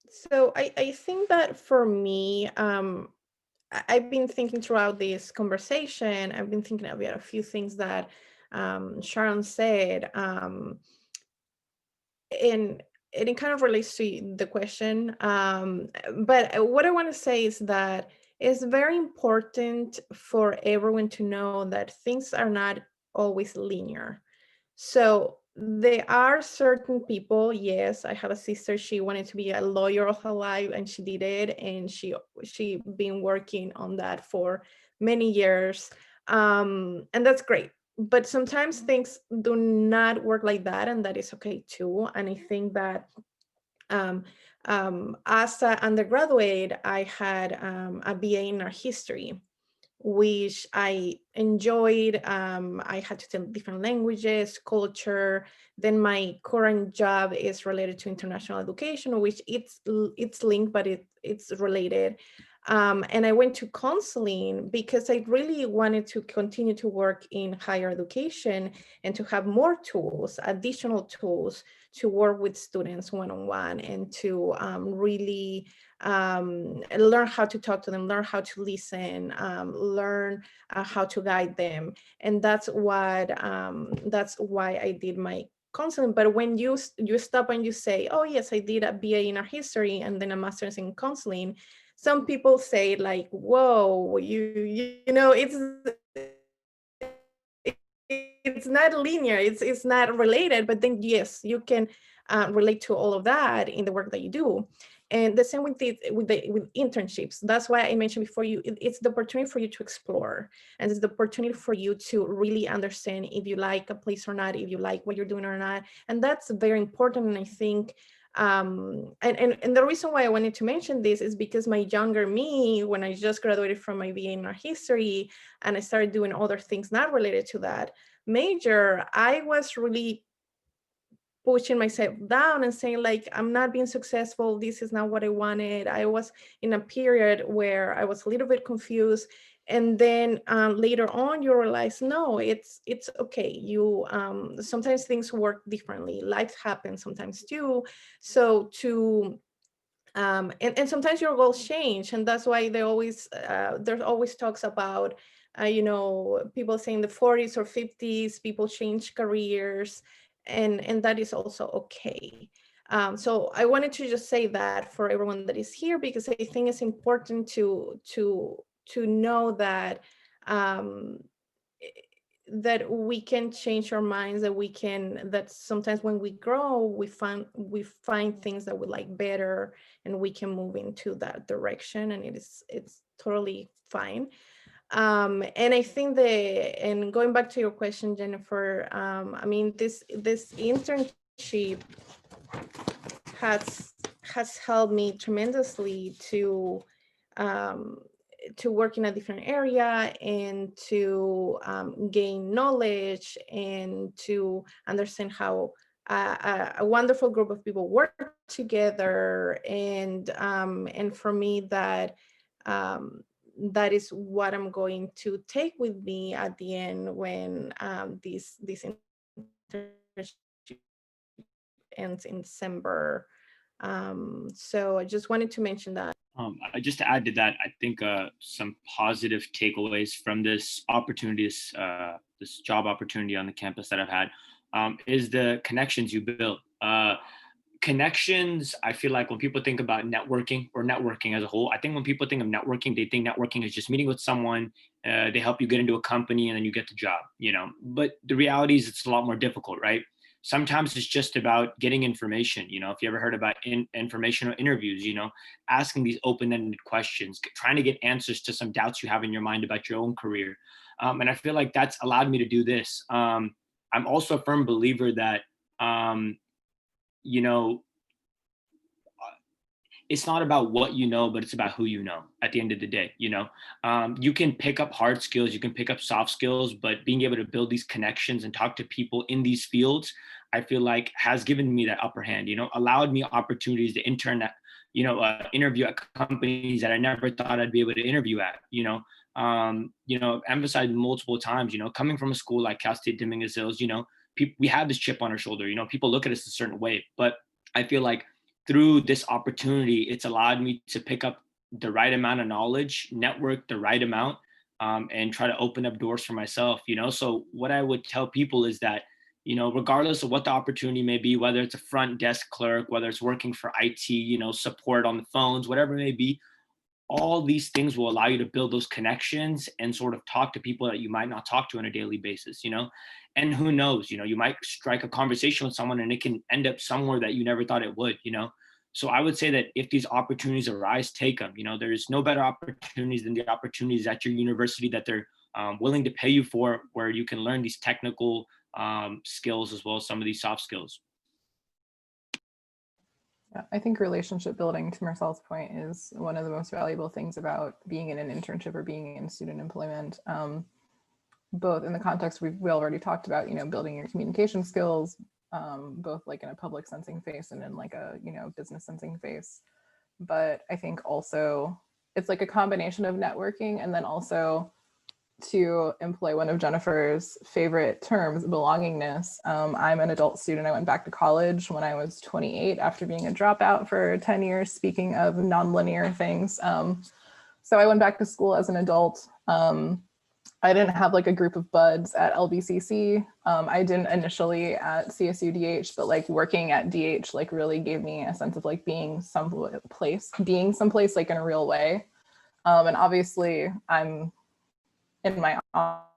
So I think that for me, I've been thinking throughout this conversation, I've been thinking about a few things that Sharon said, and it kind of relates to the question. But what I want to say is that it's very important for everyone to know that things are not always linear. So there are certain people, yes, I have a sister, she wanted to be a lawyer all her life and she did it, and she been working on that for many years. And that's great. but sometimes things do not work like that, and that is okay too. And I think that as an undergraduate, I had a BA in art history, which I enjoyed. I had to tell different languages, culture. Then my current job is related to international education, which it's linked, but it's related. And I went to counseling because I really wanted to continue to work in higher education and to have more tools, additional tools to work with students one-on-one, and to really learn how to talk to them, learn how to listen, learn how to guide them. And that's why I did my counseling. But when you stop and you say, oh yes, I did a BA in art history and then a master's in counseling, some people say like, whoa, you know, it's not linear, it's not related. But then yes, you can relate to all of that in the work that you do. And the same with internships. That's why I mentioned before, it's the opportunity for you to explore, and it's the opportunity for you to really understand if you like a place or not, if you like what you're doing or not. And that's very important. And I think and the reason why I wanted to mention this is because my younger me, when I just graduated from my BA in art history and I started doing other things not related to that major, I was really pushing myself down and saying like, I'm not being successful, this is not what I wanted. I was in a period where I was a little bit confused. And then later on you realize, no, it's okay. You sometimes things work differently, life happens sometimes too. So to and sometimes your goals change, and that's why they always there's always talks about you know, people saying the 40s or 50s people change careers, and that is also okay. So I wanted to just say that for everyone that is here, because I think it's important to know that that we can change our minds, that sometimes when we grow, we find things that we like better, and we can move into that direction, and it's totally fine. And I think and going back to your question, Jennifer, I mean, this internship has helped me tremendously to work in a different area, and to gain knowledge, and to understand how a wonderful group of people work together. And for me, that that is what I'm going to take with me at the end when this internship ends in December. So I just wanted to mention that. Just to add to that, I think some positive takeaways from this opportunity, this job opportunity on the campus that I've had, is the connections you build. Connections, I feel like when people think about networking or networking as a whole, I think when people think of networking, they think networking is just meeting with someone, they help you get into a company, and then you get the job, you know. But the reality is it's a lot more difficult, right? Sometimes it's just about getting information. You know, if you ever heard about informational interviews, you know, asking these open-ended questions, trying to get answers to some doubts you have in your mind about your own career. And I feel like that's allowed me to do this. I'm also a firm believer that, you know, it's not about what you know, but it's about who you know at the end of the day. You know, you can pick up hard skills, you can pick up soft skills, but being able to build these connections and talk to people in these fields, I feel like has given me that upper hand, you know, allowed me opportunities to intern at, you know, interview at companies that I never thought I'd be able to interview at, you know, emphasized multiple times, you know, coming from a school like Cal State Dominguez Hills, you know, we have this chip on our shoulder, you know, people look at us a certain way, but I feel like through this opportunity, it's allowed me to pick up the right amount of knowledge, network the right amount, and try to open up doors for myself, you know? So what I would tell people is that, you know, regardless of what the opportunity may be, whether it's a front desk clerk, whether it's working for IT, you know, support on the phones, whatever it may be, all these things will allow you to build those connections and sort of talk to people that you might not talk to on a daily basis, you know? And who knows, you know, you might strike a conversation with someone and it can end up somewhere that you never thought it would, you know? So I would say that if these opportunities arise, take them. You know, there's no better opportunities than the opportunities at your university that they're willing to pay you for, where you can learn these technical skills as well as some of these soft skills. Yeah, I think relationship building, to Mursal's point, is one of the most valuable things about being in an internship or being in student employment. Both in the context we already talked about, building your communication skills, both like in a public sensing phase and in like a, business sensing phase. But I think also it's like a combination of networking and then also, to employ one of Jennifer's favorite terms, belongingness. I'm an adult student. I went back to college when I was 28 after being a dropout for 10 years, speaking of nonlinear things. So I went back to school as an adult. I didn't have like a group of buds at LBCC. I didn't initially at CSU-DH, but like working at DH like really gave me a sense of like being someplace like in a real way. And obviously I'm in my office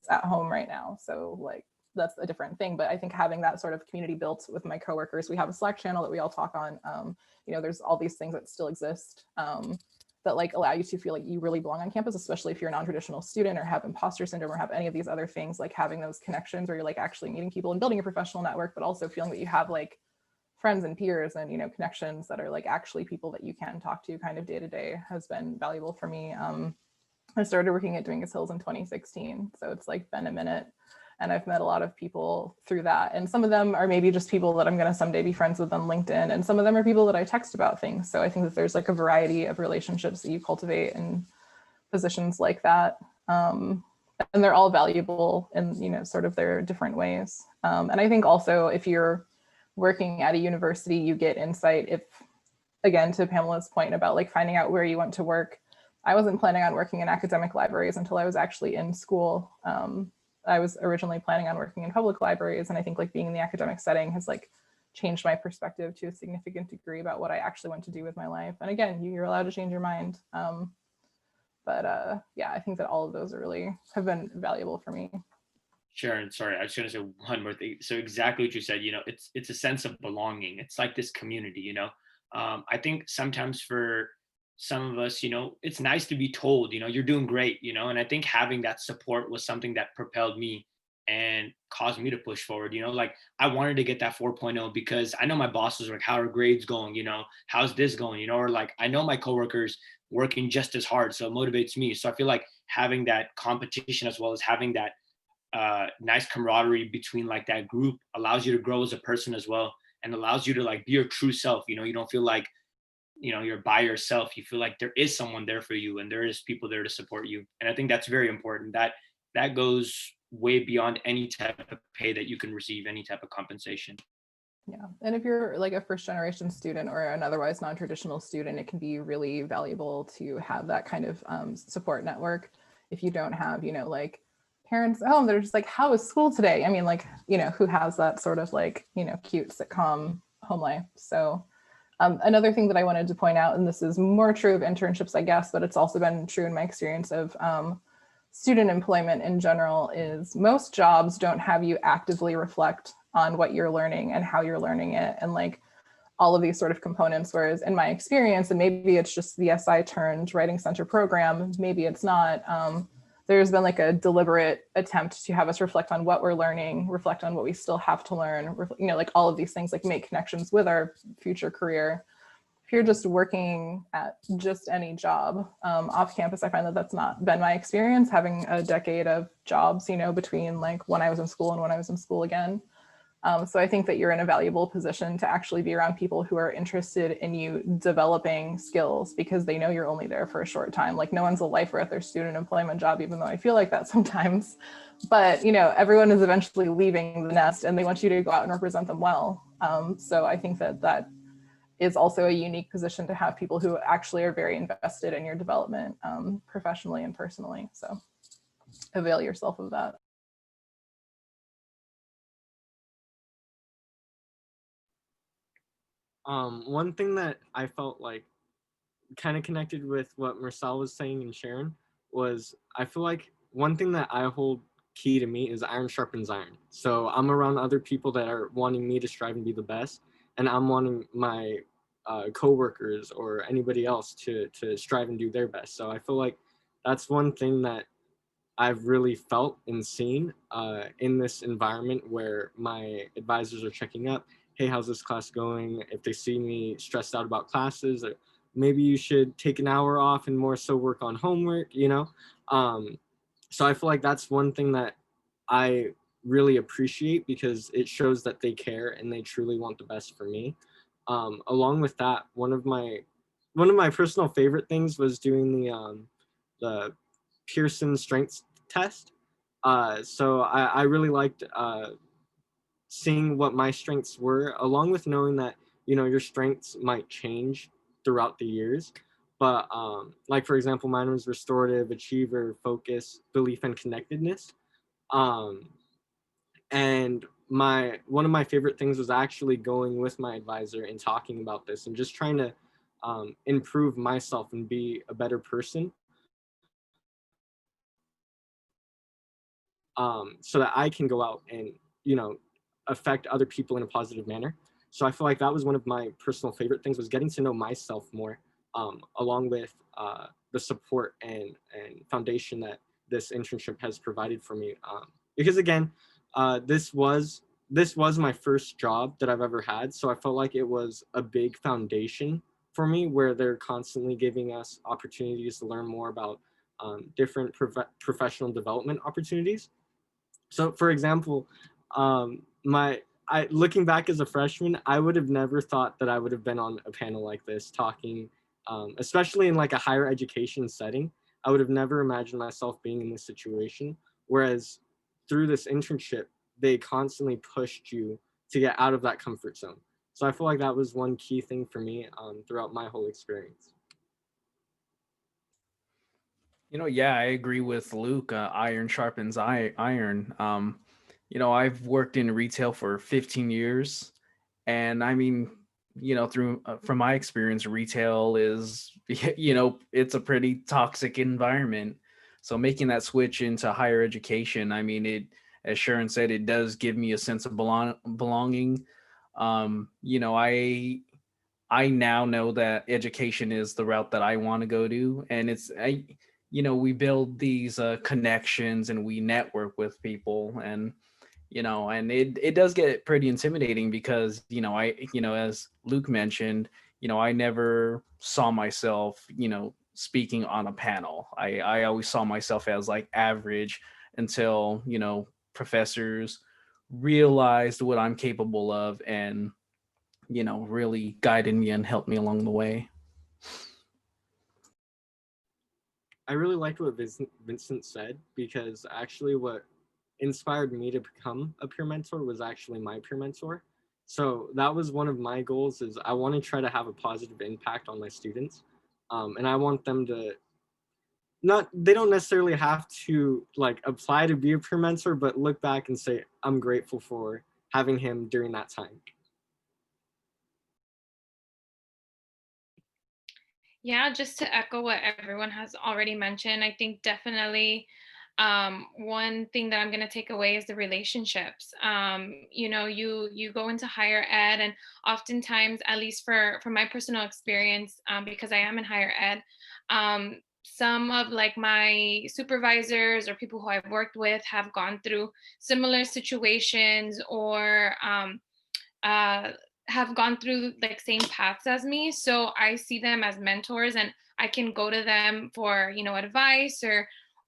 at home right now. So like, that's a different thing. But I think having that sort of community built with my coworkers, we have a Slack channel that we all talk on. There's all these things that still exist that like allow you to feel like you really belong on campus, especially if you're a non-traditional student or have imposter syndrome or have any of these other things, like having those connections where you're like actually meeting people and building a professional network, but also feeling that you have like friends and peers and connections that are like actually people that you can talk to kind of day to day has been valuable for me. I started working at Dominguez Hills in 2016, so it's like been a minute, and I've met a lot of people through that, and some of them are maybe just people that I'm going to someday be friends with on LinkedIn, and some of them are people that I text about things. So I think that there's like a variety of relationships that you cultivate in positions like that, and they're all valuable in sort of their different ways. And I think also if you're working at a university, you get insight. If, again, to Pamela's point about like finding out where you want to work, I wasn't planning on working in academic libraries until I was actually in school. I was originally planning on working in public libraries, and I think like being in the academic setting has like changed my perspective to a significant degree about what I actually want to do with my life. And again, you're allowed to change your mind. Yeah, I think that all of those have been valuable for me. Sharon, sorry, I was going to say one more thing. So exactly what you said, it's a sense of belonging. It's like this community, I think sometimes for some of us, it's nice to be told, you're doing great, and I think having that support was something that propelled me and caused me to push forward, like I wanted to get that 4.0 because I know my bosses were like, how are grades going? How's this going? Or like, I know my coworkers working just as hard. So it motivates me. So I feel like having that competition as well as having that nice camaraderie between like that group allows you to grow as a person as well, and allows you to like be your true self. You don't feel like you're by yourself. You feel like there is someone there for you and there is people there to support you. And I think that's very important. That goes way beyond any type of pay that you can receive, any type of compensation. Yeah, and if you're like a first generation student or an otherwise non-traditional student, it can be really valuable to have that kind of support network. If you don't have like parents at home, they're just like, how is school today? I mean, like, who has that sort of like, cute sitcom home life? So another thing that I wanted to point out, and this is more true of internships, I guess, but it's also been true in my experience of student employment in general, is most jobs don't have you actively reflect on what you're learning and how you're learning it and like all of these sort of components. Whereas in my experience, and maybe it's just the SI turned writing center program, maybe it's not, there's been like a deliberate attempt to have us reflect on what we're learning, reflect on what we still have to learn, like all of these things, like make connections with our future career. If you're just working at just any job off campus, I find that that's not been my experience, having a decade of jobs, between like when I was in school and when I was in school again. So I think that you're in a valuable position to actually be around people who are interested in you developing skills, because they know you're only there for a short time. Like no one's a lifer at their student employment job, even though I feel like that sometimes. But everyone is eventually leaving the nest and they want you to go out and represent them well. So I think that is also a unique position to have people who actually are very invested in your development professionally and personally. So avail yourself of that. One thing that I felt like kind of connected with what Mursal was saying and Sharon was, I feel like one thing that I hold key to me is iron sharpens iron. So I'm around other people that are wanting me to strive and be the best, and I'm wanting my coworkers or anybody else to strive and do their best. So I feel like that's one thing that I've really felt and seen in this environment where my advisors are checking up. Hey, how's this class going? If they see me stressed out about classes, or maybe you should take an hour off and more so work on homework, you know? So I feel like that's one thing that I really appreciate because it shows that they care and they truly want the best for me. Along with that, one of my personal favorite things was doing the Pearson strengths test. So I really liked seeing what my strengths were, along with knowing that, you know, your strengths might change throughout the years. But like, for example, mine was restorative, achiever, focus, belief, and connectedness. And one of my favorite things was actually going with my advisor and talking about this and just trying to improve myself and be a better person. So that I can go out and, you know, affect other people in a positive manner. So I feel like that was one of my personal favorite things, was getting to know myself more, along with the support and foundation that this internship has provided for me. Because again, this was my first job that I've ever had. So I felt like it was a big foundation for me, where they're constantly giving us opportunities to learn more about different professional development opportunities. So, for example, looking back as a freshman, I would have never thought that I would have been on a panel like this talking, especially in like a higher education setting. I would have never imagined myself being in this situation. Whereas through this internship, they constantly pushed you to get out of that comfort zone. So I feel like that was one key thing for me throughout my whole experience. You know, yeah, I agree with Luke. Iron sharpens iron. I've worked in retail for 15 years, and I mean, through from my experience, retail is, it's a pretty toxic environment. So making that switch into higher education, I mean, as Sharon said, it does give me a sense of belonging. I now know that education is the route that I want to go to, and we build these connections and we network with people, and and it does get pretty intimidating because as Luke mentioned, I never saw myself speaking on a panel. I always saw myself as like average until professors realized what I'm capable of and really guided me and helped me along the way. I really liked what Vincent said, because actually what inspired me to become a peer mentor was actually my peer mentor. So that was one of my goals, is I want to try to have a positive impact on my students. And I want them to they don't necessarily have to like apply to be a peer mentor, but look back and say, I'm grateful for having him during that time. Yeah, just to echo what everyone has already mentioned, I think definitely one thing that I'm going to take away is the relationships. You go into higher ed, and oftentimes, at least for my personal experience, because I am in higher ed, some of like my supervisors or people who I've worked with have gone through similar situations, or uh, have gone through like same paths as me. So I see them as mentors, and I can go to them for, advice,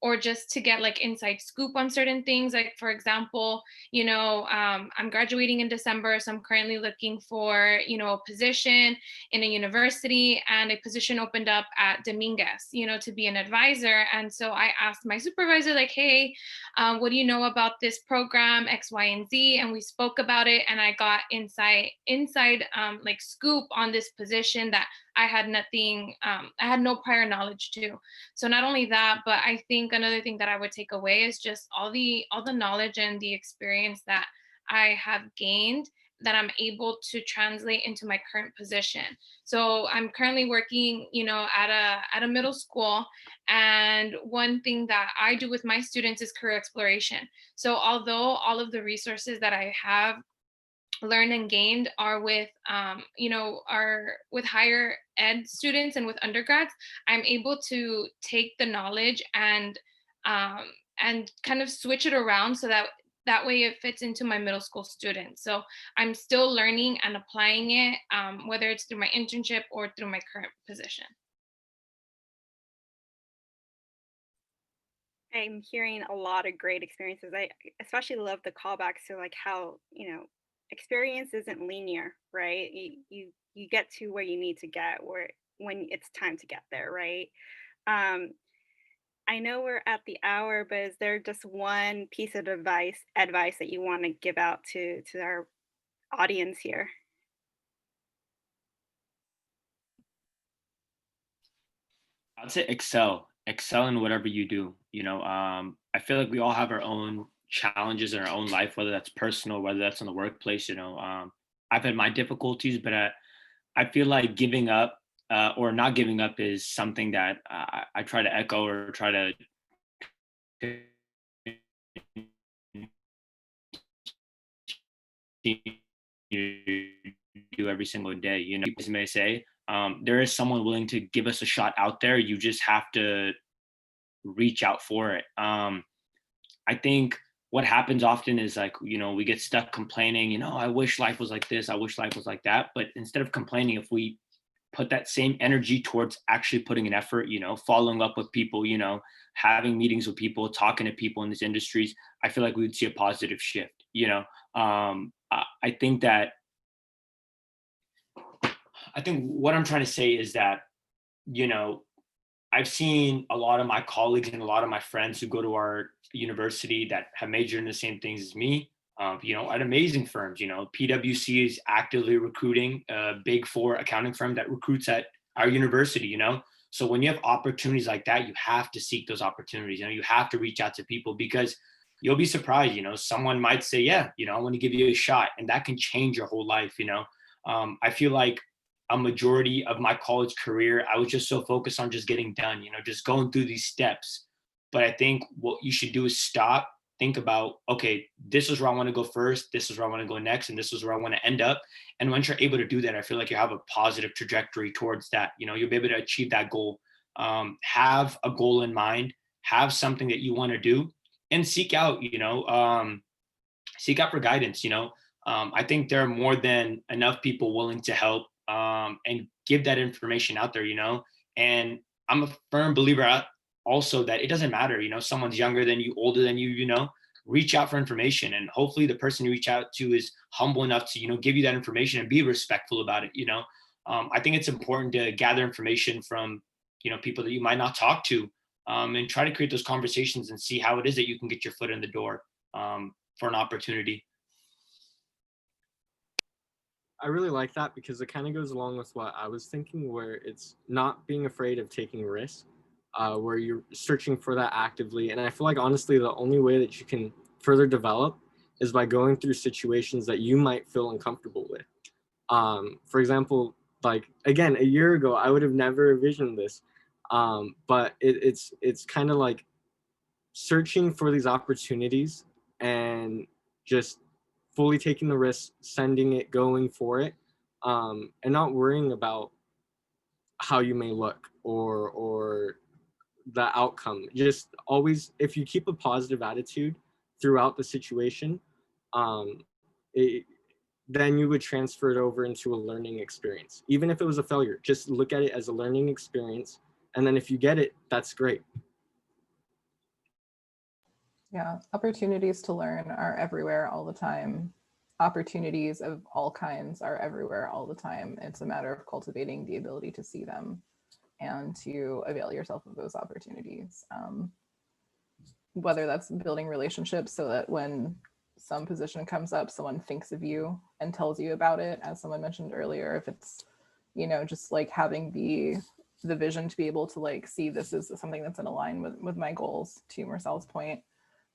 or just to get like inside scoop on certain things. Like, for example, I'm graduating in December, so I'm currently looking for, a position in a university, and a position opened up at Dominguez, to be an advisor. And so I asked my supervisor, like, hey, what do you know about this program, X, Y, and Z? And we spoke about it, and I got inside like scoop on this position that I had no prior knowledge to. So not only that, but I think another thing that I would take away is just all the knowledge and the experience that I have gained, that I'm able to translate into my current position. So I'm currently working, at a middle school, and one thing that I do with my students is career exploration. So although all of the resources that I have learned and gained are with, are with higher ed students and with undergrads. I'm able to take the knowledge um, and kind of switch it around so that way it fits into my middle school students. So I'm still learning and applying it, whether it's through my internship or through my current position. I'm hearing a lot of great experiences. I especially love the callbacks to like how, experience isn't linear, right? You get to where you need to get where when it's time to get there, right? Um, I know we're at the hour, but is there just one piece of advice that you want to give out to our audience here? I'd say excel in whatever you do. I feel like we all have our own challenges in our own life, whether that's personal, whether that's in the workplace. I've had my difficulties, but I feel like giving up or not giving up is something that I try to echo or try to do every single day. People may say there is someone willing to give us a shot out there. You just have to reach out for it. I think what happens often is like, we get stuck complaining, I wish life was like this, I wish life was like that. But instead of complaining, if we put that same energy towards actually putting an effort, following up with people, having meetings with people, talking to people in these industries, I feel like we would see a positive shift. I think what I'm trying to say is that, I've seen a lot of my colleagues and a lot of my friends who go to our university that have majored in the same things as me, at amazing firms. PwC is actively recruiting a big four accounting firm that recruits at our university. So when you have opportunities like that, you have to seek those opportunities. You have to reach out to people because you'll be surprised. Someone might say, yeah, I want to give you a shot, and that can change your whole life. I feel like a majority of my college career, I was just so focused on just getting done, just going through these steps. But I think what you should do is stop, think about, okay, this is where I want to go first, this is where I want to go next, and this is where I want to end up. And once you're able to do that, I feel like you have a positive trajectory towards that. You'll be able to achieve that goal. Have a goal in mind, have something that you want to do, and seek out, seek out for guidance. I think there are more than enough people willing to help and give that information out there, and I'm a firm believer also that it doesn't matter, someone's younger than you, older than you, reach out for information, and hopefully the person you reach out to is humble enough to, give you that information and be respectful about it. I think it's important to gather information from, people that you might not talk to, and try to create those conversations and see how it is that you can get your foot in the door for an opportunity. I really like that because it kind of goes along with what I was thinking, where it's not being afraid of taking risks, where you're searching for that actively. And I feel like, honestly, the only way that you can further develop is by going through situations that you might feel uncomfortable with. For example, like, again, a year ago, I would have never envisioned this. But it's kind of like searching for these opportunities and just fully taking the risk, sending it, going for it, and not worrying about how you may look or the outcome. Just always, if you keep a positive attitude throughout the situation, then you would transfer it over into a learning experience. Even if it was a failure, just look at it as a learning experience. And then if you get it, that's great. Yeah, opportunities to learn are everywhere all the time. Opportunities of all kinds are everywhere all the time. It's a matter of cultivating the ability to see them and to avail yourself of those opportunities. Whether that's building relationships so that when some position comes up, someone thinks of you and tells you about it, as someone mentioned earlier. If it's, just like having the vision to be able to like see this is something that's in line with my goals, to Mursal's point.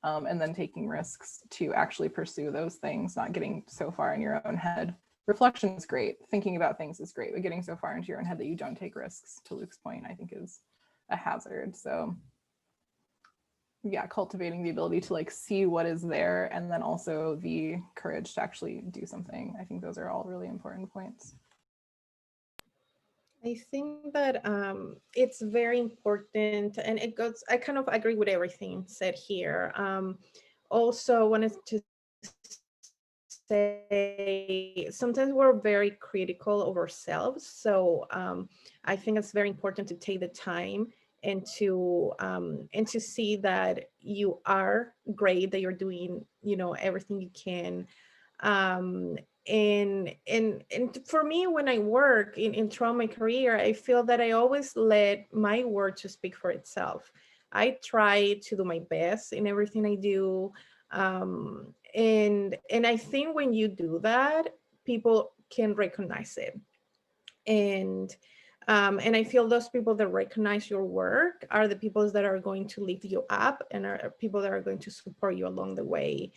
And then taking risks to actually pursue those things, not getting so far in your own head. Reflection is great. Thinking about things is great, but getting so far into your own head that you don't take risks, to Luke's point, I think is a hazard. So yeah, cultivating the ability to like see what is there, and then also the courage to actually do something. I think those are all really important points. I think that it's very important, and it goes, I kind of agree with everything said here. Also wanted to say sometimes we're very critical of ourselves. So I think it's very important to take the time and to see that you are great, that you're doing, you know, everything you can. um, and for me, when I work throughout my career, I feel that I always let my work to speak for itself. I try to do my best in everything I do. And I think when you do that, people can recognize it. And I feel those people that recognize your work are the people that are going to lift you up and are people that are going to support you along the way.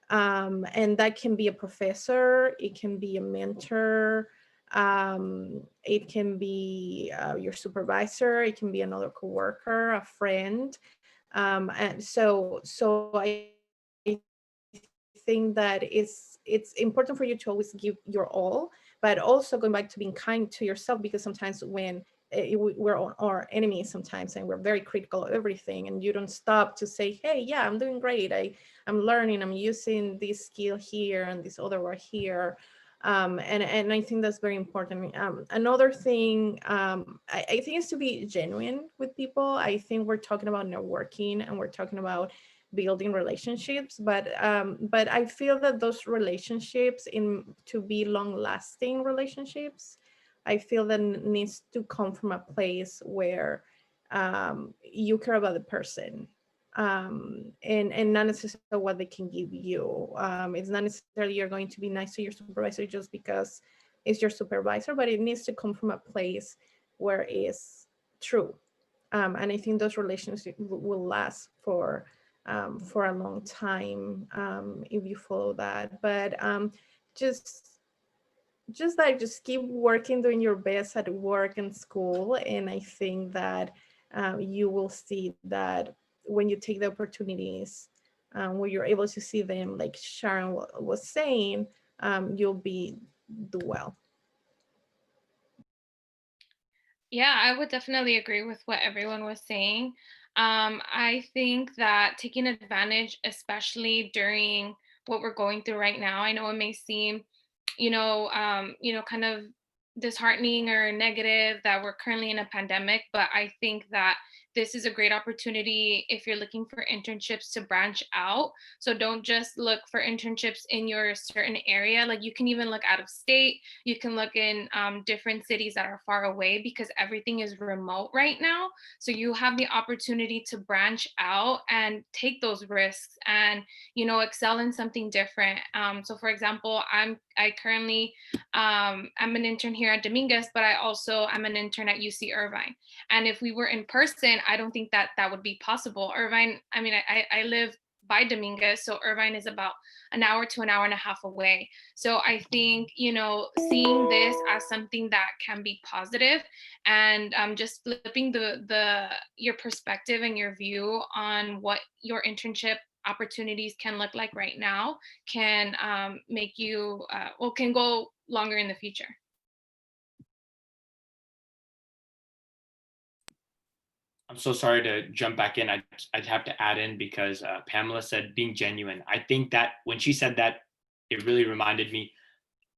And that can be a professor, it can be a mentor, it can be your supervisor, it can be another coworker, a friend. And so I think that it's important for you to always give your all, but also going back to being kind to yourself, because sometimes when we're our enemies sometimes, and we're very critical of everything, and you don't stop to say, hey, yeah, I'm doing great, I'm learning, I'm using this skill here and this other word here. And I think that's very important. Another thing, I think, is to be genuine with people. I think we're talking about networking and we're talking about building relationships, but I feel that those relationships, to be long-lasting relationships, I feel that needs to come from a place where you care about the person, and not necessarily what they can give you. It's not necessarily you're going to be nice to your supervisor just because it's your supervisor, but it needs to come from a place where it's true. And I think those relationships will last for a long time if you follow that. But just just keep working, doing your best at work and school, and I think that you will see that when you take the opportunities, where you're able to see them, like Sharon was saying, you'll do well. Yeah, I would definitely agree with what everyone was saying. I think that taking advantage, especially during what we're going through right now, I know it may seem, kind of disheartening or negative that we're currently in a pandemic, but I think that this is a great opportunity if you're looking for internships to branch out. So don't just look for internships in your certain area. Like, you can even look out of state. You can look in different cities that are far away, because everything is remote right now. So you have the opportunity to branch out and take those risks and, excel in something different. So for example, I currently I'm an intern here at Dominguez, but I'm an intern at UC Irvine. And if we were in person, I don't think that would be possible. Irvine, I mean, I live by Dominguez, so Irvine is about an hour to an hour and a half away. So I think, seeing this as something that can be positive, and just flipping your perspective and your view on what your internship opportunities can look like right now can make you can go longer in the future. I'm so sorry to jump back in. I'd have to add in because Pamela said being genuine. I think that when she said that, it really reminded me.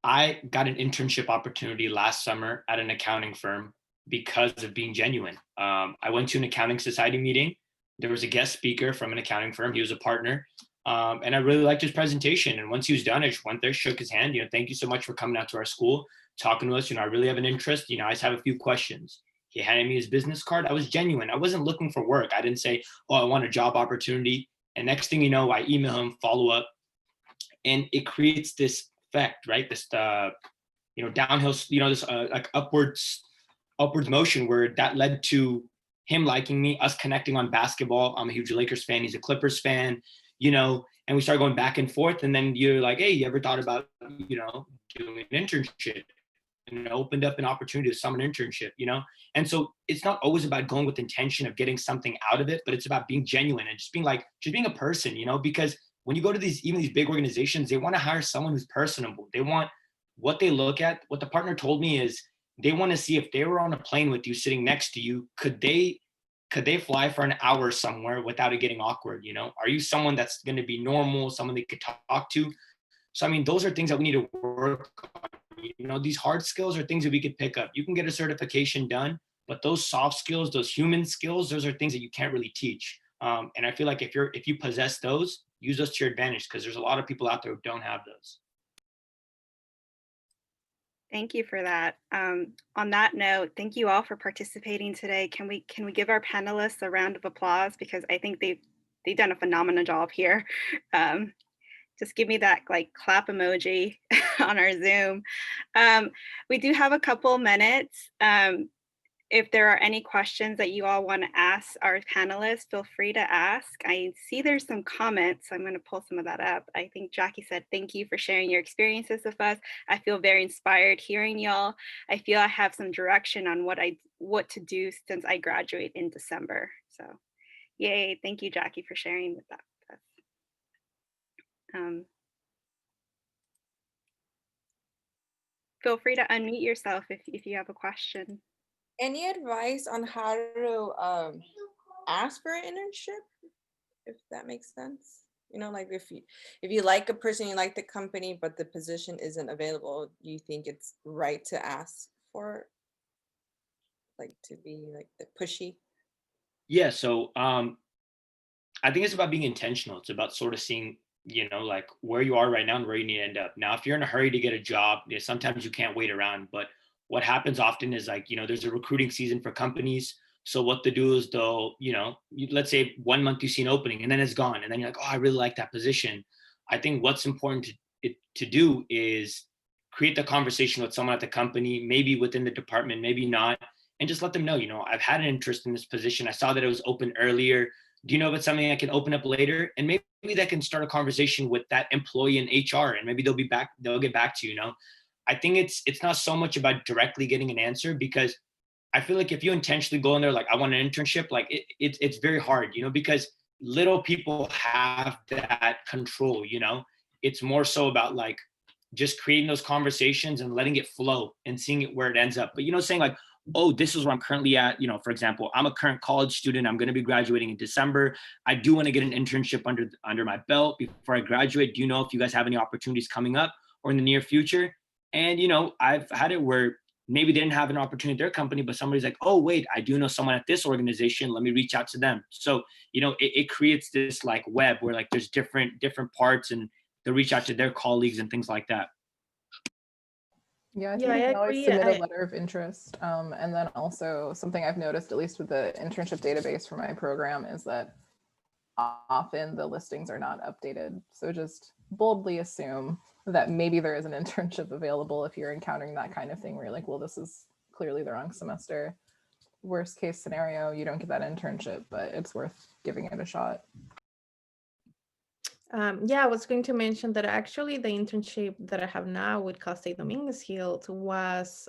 I got an internship opportunity last summer at an accounting firm because of being genuine. I went to an accounting society meeting. There was a guest speaker from an accounting firm. He was a partner. And I really liked his presentation. And once he was done, I just went there, shook his hand. Thank you so much for coming out to our school, talking to us. I really have an interest. I just have a few questions. He handed me his business card. I was genuine. I wasn't looking for work. I didn't say, oh, I want a job opportunity. And next thing you know, I email him, follow up. And it creates this effect, right? This, downhill, this like upwards motion, where that led to him liking me, us connecting on basketball. I'm a huge Lakers fan. He's a Clippers fan, and we started going back and forth. And then you're like, hey, you ever thought about, doing an internship? and it opened up an opportunity to summer internship, you know? And so it's not always about going with intention of getting something out of it, but it's about being genuine and just being a person, you know, because when you go to even these big organizations, they want to hire someone who's personable. They want what they look at. What the partner told me is they want to see if they were on a plane with you sitting next to you, could they fly for an hour somewhere without it getting awkward? You know, are you someone that's going to be normal, someone they could talk to? So, I mean, those are things that we need to work on. You know, these hard skills are things that we could pick up. You can get a certification done, but those soft skills, those human skills, those are things that you can't really teach. And I feel like if you possess those, use those to your advantage, because there's a lot of people out there who don't have those. Thank you for that. On that note, thank you all for participating today. Can we give our panelists a round of applause, because I think they've done a phenomenal job here. Just give me that like clap emoji on our Zoom. We do have a couple minutes. If there are any questions that you all want to ask our panelists, feel free to ask. I see there's some comments, so I'm going to pull some of that up. I think Jackie said, thank you for sharing your experiences with us. I feel very inspired hearing y'all. I feel I have some direction on what to do since I graduate in December. So yay, thank you, Jackie, for sharing with that. Feel free to unmute yourself if you have a question. Any advice on how to ask for an internship, if that makes sense? You know, like if you like a person, you like the company, but the position isn't available, do you think it's right to ask for, like, to be like the pushy? Yeah, so I think it's about being intentional. It's about sort of seeing, you know, like where you are right now and where you need to end up. Now, if you're in a hurry to get a job, sometimes you can't wait around, but what happens often is, like, you know, there's a recruiting season for companies. So what they do is they'll, you know, let's say 1 month you see an opening and then it's gone. And then you're like, oh, I really like that position. I think what's important to do is create the conversation with someone at the company, maybe within the department, maybe not, and just let them know, you know, I've had an interest in this position. I saw that it was open earlier. Do you know if it's something I can open up later? And maybe that can start a conversation with that employee in HR, and maybe they'll get back to you, you know. I think it's not so much about directly getting an answer, because I feel like if you intentionally go in there like, I want an internship, like it's very hard, you know, because little people have that control, you know. It's more so about like just creating those conversations and letting it flow and seeing it where it ends up. But, you know, saying like, oh, this is where I'm currently at. You know, for example, I'm a current college student. I'm going to be graduating in December. I do want to get an internship under my belt before I graduate. Do you know if you guys have any opportunities coming up or in the near future? And, you know, I've had it where maybe they didn't have an opportunity at their company, but somebody's like, oh, wait, I do know someone at this organization. Let me reach out to them. So, you know, it creates this like web where like there's different parts, and they reach out to their colleagues and things like that. Yeah, I think you can always submit a letter of interest. And then also something I've noticed, at least with the internship database for my program, is that often the listings are not updated. So just boldly assume that maybe there is an internship available if you're encountering that kind of thing where you're like, well, this is clearly the wrong semester. Worst case scenario, you don't get that internship, but it's worth giving it a shot. Yeah, I was going to mention that actually the internship that I have now with Cal State Dominguez Hills was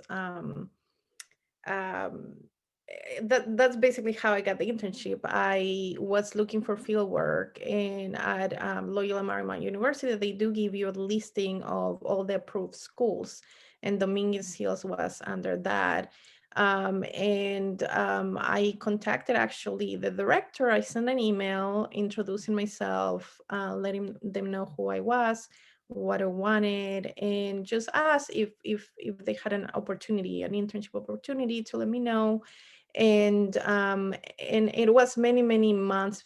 that's basically how I got the internship. I was looking for field work, and at Loyola Marymount University, they do give you a listing of all the approved schools, and Dominguez Hills was under that. I contacted actually the director. I sent an email introducing myself, letting them know who I was, what I wanted, and just asked if they had an internship opportunity, to let me know. And it was many months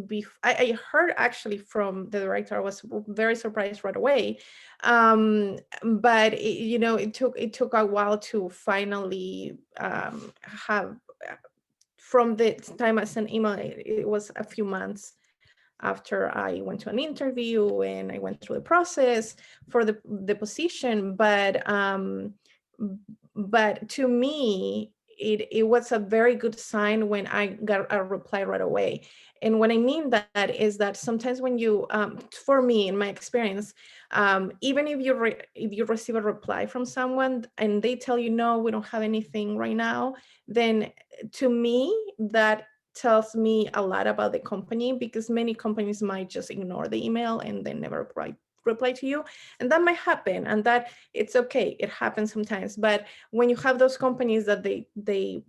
before I heard actually from the director. I was very surprised right away, but it took a while to finally have. From the time I sent email, it was a few months after I went to an interview and I went through the process for the position. But to me, it was a very good sign when I got a reply right away. And what I mean that is that sometimes when you, for me, in my experience, even if you receive a reply from someone and they tell you, no, we don't have anything right now, then to me, that tells me a lot about the company, because many companies might just ignore the email and then never reply to you. And that might happen, and that it's okay. It happens sometimes. But when you have those companies that they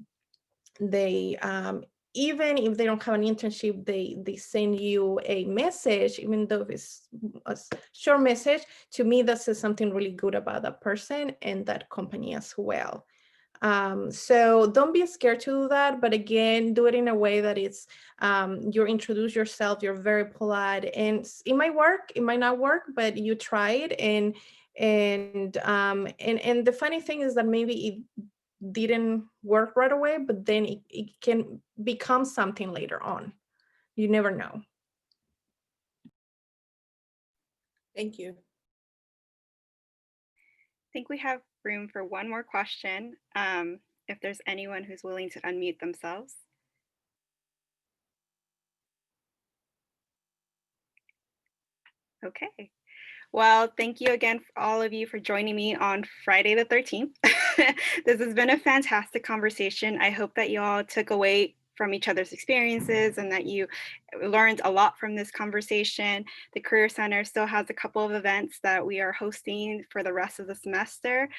even if they don't have an internship, they send you a message, even though it's a short message. To me, that says something really good about that person and that company as well. So don't be scared to do that, but again, do it in a way that it's you introduce yourself, you're very polite, and it might work, it might not work, but you try it. And the funny thing is that maybe it didn't work right away, but then it can become something later on. You never know. Thank you. I think we have room for one more question. If there's anyone who's willing to unmute themselves. Okay. Well, thank you again, for all of you, for joining me on Friday the 13th. This has been a fantastic conversation. I hope that you all took away from each other's experiences and that you learned a lot from this conversation. The Career Center still has a couple of events that we are hosting for the rest of the semester.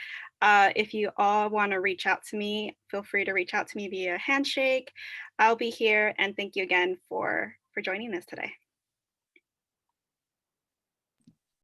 If you all want to reach out to me, feel free to reach out to me via handshake. I'll be here, and thank you again for joining us today.